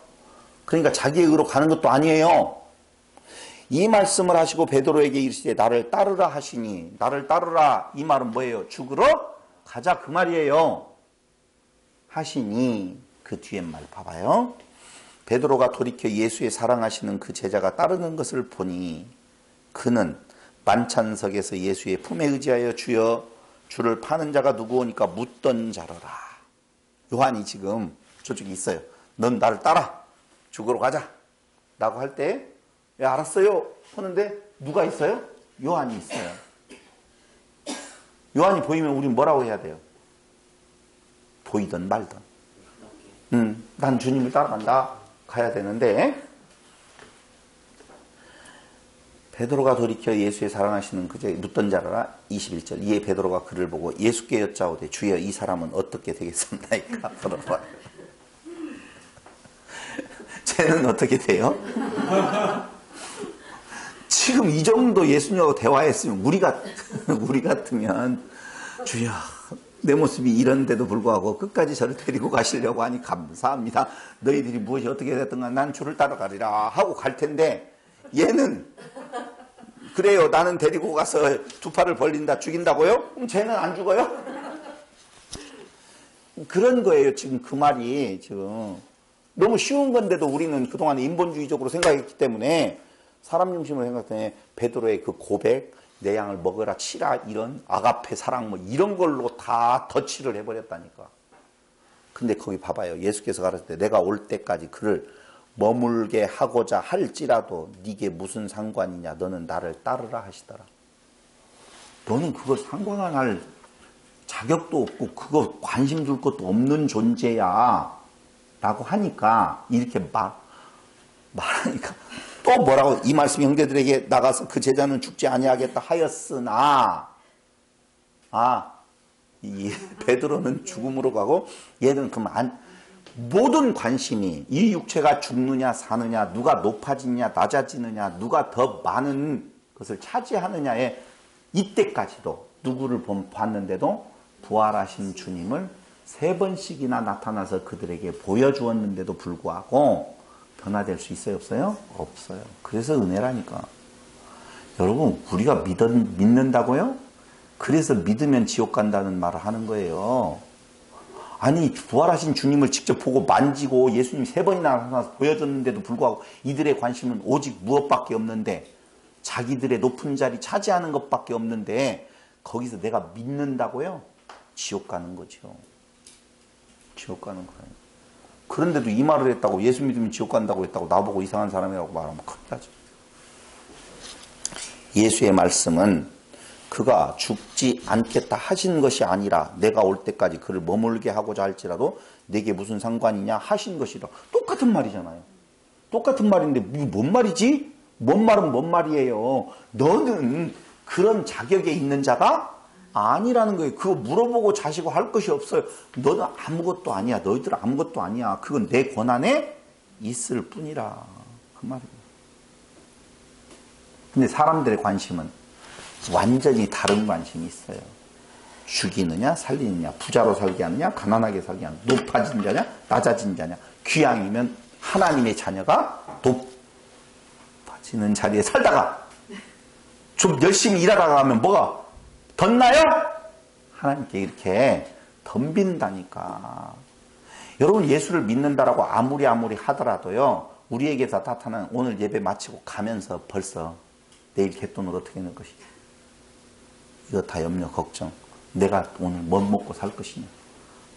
그러니까 자기의 의로 가는 것도 아니에요. 이 말씀을 하시고 베드로에게 이르시되 나를 따르라 하시니, 나를 따르라 이 말은 뭐예요? 죽으러 가자 그 말이에요. 하시니 그 뒤에 말 봐봐요. 베드로가 돌이켜 예수의 사랑하시는 그 제자가 따르는 것을 보니 그는 만찬석에서 예수의 품에 의지하여 주여 주를 파는 자가 누구오니까 묻던 자로라. 요한이 지금 저쪽에 있어요. 넌 나를 따라 죽으러 가자 라고 할 때 알았어요 하는데 누가 있어요? 요한이 있어요. 요한이 보이면 우린 뭐라고 해야 돼요? 보이든 말든 난 주님을 따라간다 가야 되는데, 베드로가 돌이켜 예수의 사랑하시는 그제 묻던 자라 21절. 이에 베드로가 그를 보고 예수께 여짜오되 주여 이 사람은 어떻게 되겠습니까? 물어봐요. 쟤는 어떻게 돼요? 지금 이 정도 예수님하고 대화했으면 우리 같으면 주여 내 모습이 이런데도 불구하고 끝까지 저를 데리고 가시려고 하니 감사합니다. 너희들이 무엇이 어떻게 됐든 간 난 주를 따라가리라 하고 갈 텐데 얘는 그래요. 나는 데리고 가서 두 팔을 벌린다 죽인다고요? 그럼 쟤는 안 죽어요? 그런 거예요. 지금 그 말이 지금 너무 쉬운 건데도 우리는 그동안 인본주의적으로 생각했기 때문에 사람 중심으로 생각했더니 베드로의 그 고백, 내 양을 먹으라 치라 이런 아가페 사랑 뭐 이런 걸로 다 덧칠을 해버렸다니까. 근데 거기 봐봐요. 예수께서 가르칠 때 내가 올 때까지 그를 머물게 하고자 할지라도 네게 무슨 상관이냐. 너는 나를 따르라 하시더라. 너는 그걸 상관할 자격도 없고 그거 관심 둘 것도 없는 존재야 라고 하니까 이렇게 말하니까 또 뭐라고 이 말씀 형제들에게 나가서 그 제자는 죽지 아니하겠다 하였으나 이 베드로는 죽음으로 가고 얘는 그럼 모든 관심이 이 육체가 죽느냐 사느냐 누가 높아지느냐 낮아지느냐 누가 더 많은 것을 차지하느냐에 이때까지도 누구를 봤는데도 부활하신 주님을 3번씩이나 나타나서 그들에게 보여주었는데도 불구하고 변화될 수 있어요? 없어요? 없어요. 그래서 은혜라니까. 여러분 우리가 믿는다고요? 그래서 믿으면 지옥 간다는 말을 하는 거예요. 아니 부활하신 주님을 직접 보고 만지고 예수님 3번이나 나타나서 보여줬는데도 불구하고 이들의 관심은 오직 무엇밖에 없는데 자기들의 높은 자리 차지하는 것밖에 없는데 거기서 내가 믿는다고요? 지옥 가는 거죠. 지옥 가는 거예요. 그런데도 이 말을 했다고 예수 믿으면 지옥 간다고 했다고 나보고 이상한 사람이라고 말하면 큰일 나죠. 예수의 말씀은 그가 죽지 않겠다 하신 것이 아니라 내가 올 때까지 그를 머물게 하고자 할지라도 내게 무슨 상관이냐 하신 것이라. 똑같은 말이잖아요. 똑같은 말인데 뭔 말이지? 뭔 말은 뭔 말이에요. 너는 그런 자격에 있는 자가 아니라는 거예요. 그거 물어보고 자시고 할 것이 없어요. 너는 아무것도 아니야. 너희들은 아무것도 아니야. 그건 내 권한에 있을 뿐이라. 그 말이에요. 근데 사람들의 관심은 완전히 다른 관심이 있어요. 죽이느냐 살리느냐 부자로 살게 하느냐 가난하게 살게 하느냐 높아진 자냐 낮아진 자냐 귀양이면 하나님의 자녀가 높아지는 자리에 살다가 좀 열심히 일하다가 하면 뭐가 덧나요? 하나님께 이렇게 덤빈다니까. 여러분 예수를 믿는다라고 아무리 하더라도요 우리에게서 나타나는 오늘 예배 마치고 가면서 벌써 내일 갯돈을 어떻게 낼 것이지 이거 다 염려 걱정. 내가 오늘 뭐 먹고 살 것이냐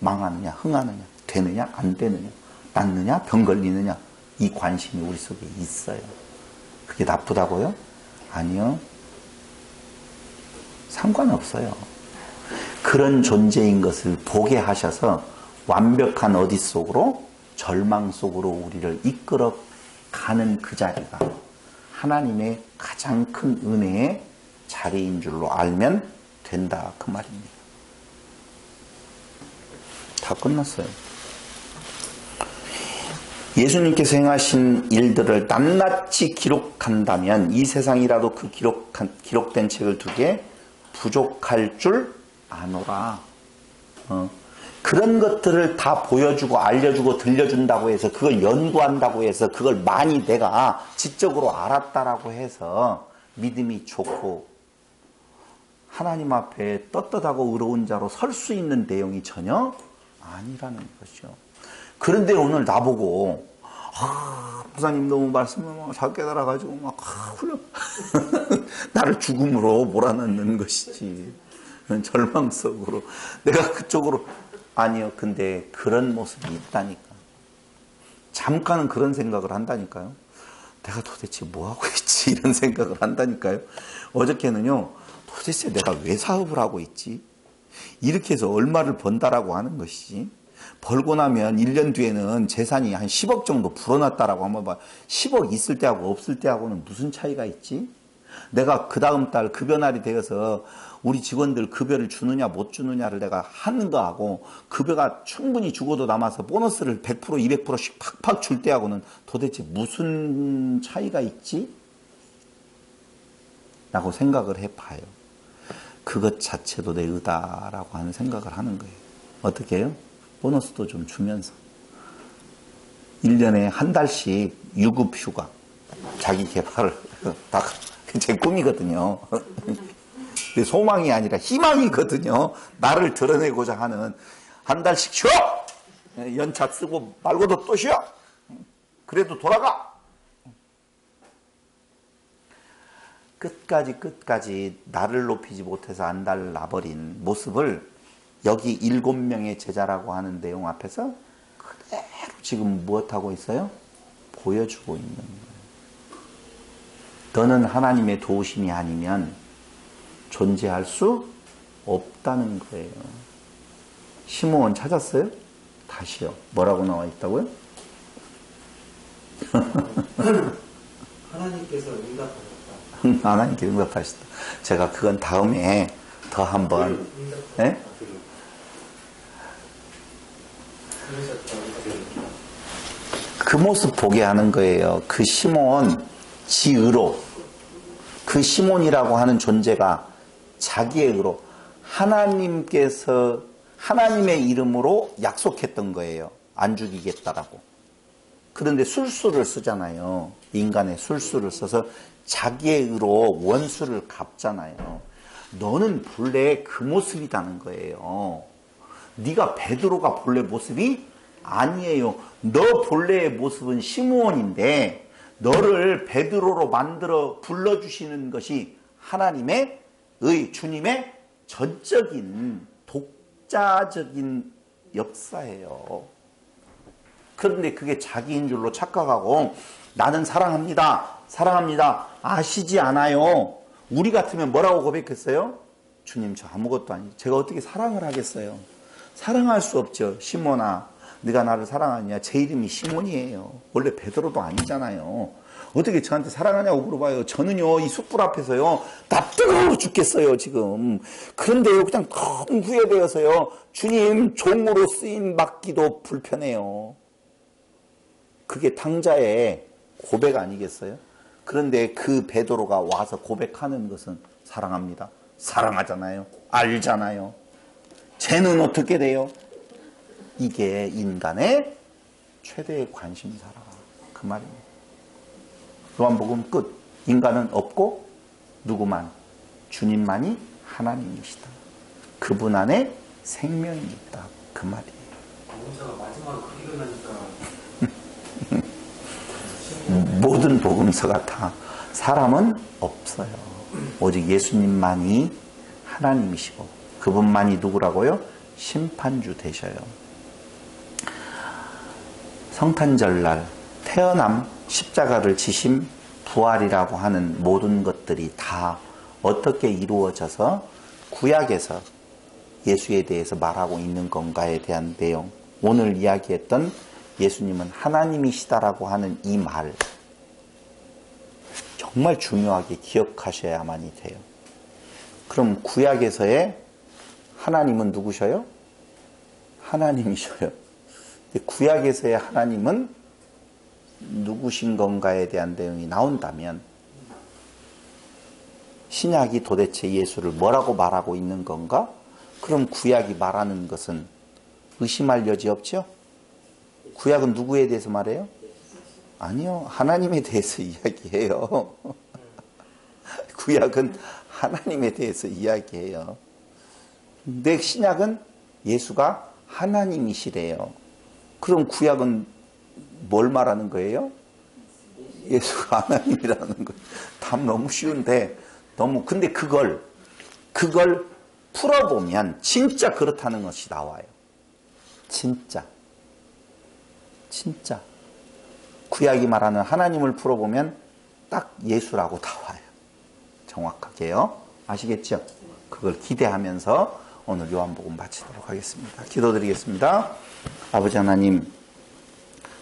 망하느냐 흥하느냐 되느냐 안 되느냐 낫느냐 병 걸리느냐 이 관심이 우리 속에 있어요. 그게 나쁘다고요? 아니요. 상관없어요. 그런 존재인 것을 보게 하셔서 완벽한 어디 속으로 절망 속으로 우리를 이끌어 가는 그 자리가 하나님의 가장 큰 은혜의 자리인 줄로 알면 된다 그 말입니다. 다 끝났어요. 예수님께서 행하신 일들을 낱낱이 기록한다면 이 세상이라도 그 기록된 책을 두 개 부족할 줄 아노라. 그런 것들을 다 보여주고 알려주고 들려준다고 해서 그걸 연구한다고 해서 그걸 많이 내가 지적으로 알았다라고 해서 믿음이 좋고 하나님 앞에 떳떳하고 의로운 자로 설 수 있는 내용이 전혀 아니라는 것이죠. 그런데 오늘 나보고 부사님 너무 말씀을 잘 깨달아가지고 막 훌륭 나를 죽음으로 몰아넣는 것이지 절망 속으로 내가 그쪽으로 아니요. 근데 그런 모습이 있다니까. 잠깐은 그런 생각을 한다니까요. 내가 도대체 뭐하고 있지 이런 생각을 한다니까요. 어저께는요. 도대체 내가 왜 사업을 하고 있지? 이렇게 해서 얼마를 번다라고 하는 것이지. 벌고 나면 1년 뒤에는 재산이 한 10억 정도 불어났다라고 한번 봐. 10억 있을 때하고 없을 때하고는 무슨 차이가 있지? 내가 그 다음 달 급여날이 되어서 우리 직원들 급여를 주느냐 못 주느냐를 내가 하는 거하고 급여가 충분히 주고도 남아서 보너스를 100% 200%씩 팍팍 줄 때하고는 도대체 무슨 차이가 있지? 라고 생각을 해봐요. 그것 자체도 내 의다라고 하는 생각을 하는 거예요. 어떻게 해요? 보너스도 좀 주면서 1년에 한 달씩 유급 휴가 자기 개발을 다 제 꿈이거든요. 소망이 아니라 희망이거든요. 나를 드러내고자 하는 한 달씩 쉬어! 연차 쓰고 말고도 또 쉬어! 그래도 돌아가! 끝까지 나를 높이지 못해서 안달을 나버린 모습을 여기 7명의 제자라고 하는 내용 앞에서 그대로 지금 무엇하고 있어요? 보여주고 있는 거예요. 너는 하나님의 도우심이 아니면 존재할 수 없다는 거예요. 시므온 찾았어요? 다시요. 뭐라고 나와 있다고요? 하나님께서 응답하셨다. 하나님께 응답하셨다. 제가 그건 다음에 더 한번 예? 그 모습 보게 하는 거예요. 그 시몬 지의로, 그 시몬이라고 하는 존재가 자기의 의로 하나님께서 하나님의 이름으로 약속했던 거예요. 안 죽이겠다라고. 그런데 술수를 쓰잖아요. 인간의 술수를 써서 자기의 의로 원수를 갚잖아요. 너는 본래 그 모습이라는 거예요. 네가 베드로가 본래 모습이 아니에요. 너 본래의 모습은 시므온인데 너를 베드로로 만들어 불러주시는 것이 하나님의 주님의 전적인 독자적인 역사예요. 그런데 그게 자기인 줄로 착각하고 나는 사랑합니다. 아시지 않아요. 우리 같으면 뭐라고 고백했어요? 주님, 저 아무것도 아니에요. 제가 어떻게 사랑을 하겠어요? 사랑할 수 없죠. 시몬아, 네가 나를 사랑하냐? 제 이름이 시몬이에요. 원래 베드로도 아니잖아요. 어떻게 저한테 사랑하냐고 물어봐요. 저는요, 이 숯불 앞에서요, 나 뜨거워 죽겠어요, 지금. 그런데요, 그냥 너무 후회되어서요, 주님, 종으로 쓰임 받기도 불편해요. 그게 탕자의 고백 아니겠어요? 그런데 그 베드로가 와서 고백하는 것은 사랑합니다. 사랑하잖아요. 알잖아요. 쟤는 어떻게 돼요? 이게 인간의 최대의 관심사라. 그 말입니다. 요한복음 끝. 인간은 없고 누구만? 주님만이 하나님이시다. 그분 안에 생명이 있다. 그 말이에요. 복음서가 마지막으로 그렇게 끝나니까 모든 복음서가 다 사람은 없어요. 오직 예수님만이 하나님이시고 그분만이 누구라고요? 심판주 되셔요. 성탄절날 태어남, 십자가를 지심, 부활이라고 하는 모든 것들이 다 어떻게 이루어져서 구약에서 예수에 대해서 말하고 있는 건가에 대한 내용, 오늘 이야기했던 예수님은 하나님이시다라고 하는 이 말 정말 중요하게 기억하셔야만이 돼요. 그럼 구약에서의 하나님은 누구셔요? 하나님이셔요. 구약에서의 하나님은 누구신 건가에 대한 내용이 나온다면 신약이 도대체 예수를 뭐라고 말하고 있는 건가? 그럼 구약이 말하는 것은 의심할 여지 없죠? 구약은 누구에 대해서 말해요? 아니요. 하나님에 대해서 이야기해요. 구약은 하나님에 대해서 이야기해요. 근데 신약은 예수가 하나님이시래요. 그럼 구약은 뭘 말하는 거예요? 예수가 하나님이라는 거예요. 답 너무 쉬운데 근데 그걸 풀어보면 진짜 그렇다는 것이 나와요. 진짜 구약이 말하는 하나님을 풀어보면 딱 예수라고 나와요. 정확하게요. 아시겠죠? 그걸 기대하면서 오늘 요한복음 마치도록 하겠습니다. 기도드리겠습니다. 아버지 하나님,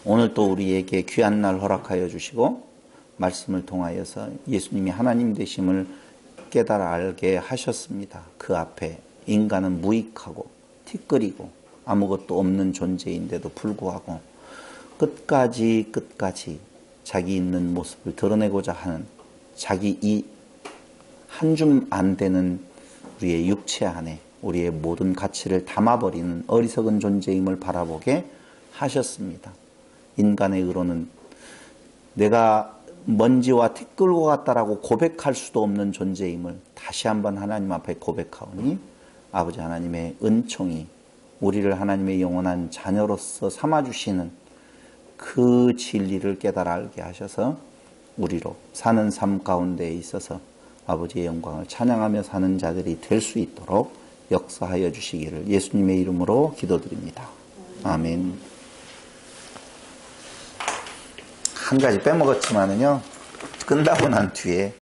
오늘 또 우리에게 귀한 날 허락하여 주시고 말씀을 통하여서 예수님이 하나님 되심을 깨달아 알게 하셨습니다. 그 앞에 인간은 무익하고 티끌이고 아무것도 없는 존재인데도 불구하고 끝까지 자기 있는 모습을 드러내고자 하는 자기 이 한 줌 안 되는 우리의 육체 안에 우리의 모든 가치를 담아버리는 어리석은 존재임을 바라보게 하셨습니다. 인간의 의로는 내가 먼지와 티끌과 같다라고 고백할 수도 없는 존재임을 다시 한번 하나님 앞에 고백하오니 아버지 하나님의 은총이 우리를 하나님의 영원한 자녀로서 삼아주시는 그 진리를 깨달아 알게 하셔서 우리로 사는 삶 가운데에 있어서 아버지의 영광을 찬양하며 사는 자들이 될 수 있도록 역사하여 주시기를 예수님의 이름으로 기도드립니다. 아멘. 한 가지 빼먹었지만은요, 끝나고 난 뒤에